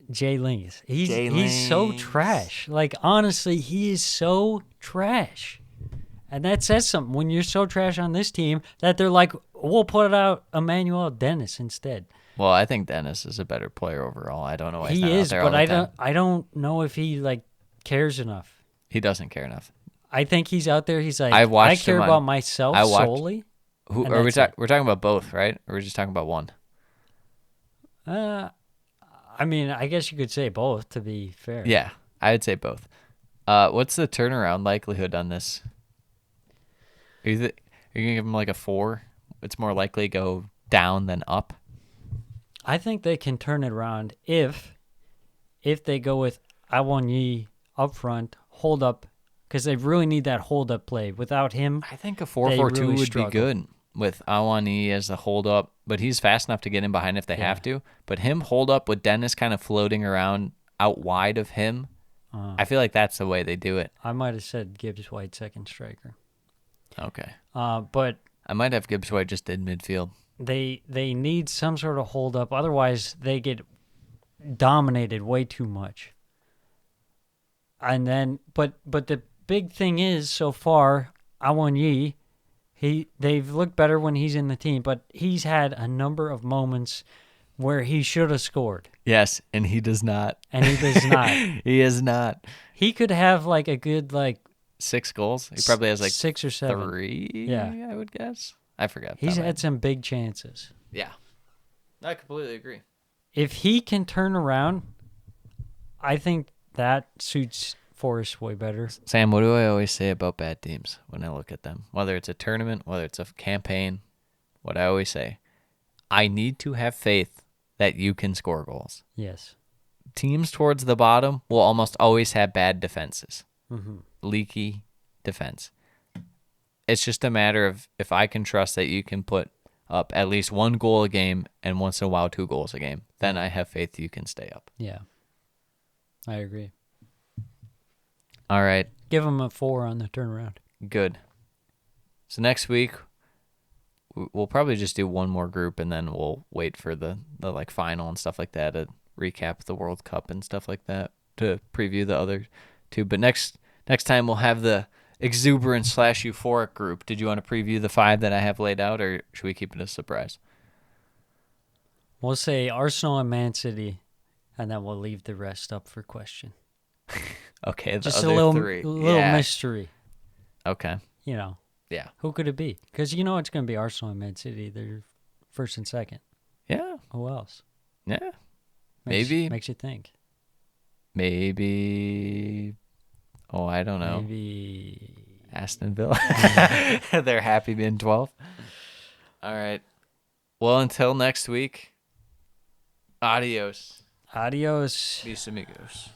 Jay Lings. He's Jay so Lings. trash. Like, honestly, he is so trash. And that says something when you're so trash on this team that they're like, we'll put out Emmanuel Dennis instead. Well, I think Dennis is a better player overall. I don't know why he's He not out is, there all but the time. I don't know if he like cares enough. He doesn't care enough. I think he's out there. He's like, I I watched care him on- about myself I watched- solely. Who And are we that's it. We're talking about both, right? Or we're just talking about one? I mean, I guess you could say both. To be fair, Yeah, I would say both. What's the turnaround likelihood on this? Are you gonna give him like a 4? It's more likely to go down than up. I think they can turn it around if they go with Awani up front, hold up, because they really need that hold up play. Without him, I think a 4-4-2 really would struggle. be good with Awani as the hold up, but he's fast enough to get in behind if they Yeah. have to. But him hold up with Dennis kind of floating around out wide of him, I feel like that's the way they do it. I might have said Gibbs White second striker. Okay. But I might have Gibbs White just in midfield. they need some sort of hold up. Otherwise, they get dominated way too much. And then, but the big thing is, so far, Awoniyi, they've looked better when he's in the team, but he's had a number of moments where he should have scored, Yes, and he does not. and he does not. He is not. He could have like a good 6 goals. He probably has like 6 or 7. 3. Yeah. I would guess. I forgot. He's Top of my had some big chances. Yeah. I completely agree. If he can turn around, I think that suits Forrest way better. Sam, what do I always say about bad teams when I look at them? Whether it's a tournament, whether it's a campaign, what I always say, I need to have faith that you can score goals. Yes. Teams towards the bottom will almost always have bad defenses, Mm-hmm. leaky defense. It's just a matter of if I can trust that you can put up at least 1 goal a game and once in a while 2 goals a game, then I have faith you can stay up. Yeah. I agree. All right. Give him a 4 on the turnaround. Good. So next week, we'll probably just do one more group, and then we'll wait for the like final and stuff like that to recap the World Cup and stuff like that to preview the other 2. But next time we'll have the exuberant / euphoric group. Did you want to preview the 5 that I have laid out, or should we keep it a surprise? We'll say Arsenal and Man City, and then we'll leave the rest up for question. Okay, the Just other a little 3. little mystery. Okay. You know, Yeah. who could it be? Because you know it's going to be Arsenal and Man City. They're first and second. Yeah. Who else? Yeah. Makes Maybe. you think. Maybe. Oh, I don't know. Maybe. Aston Villa. They're happy being 12. All right. Well, until next week, adios. Adios. Mis amigos.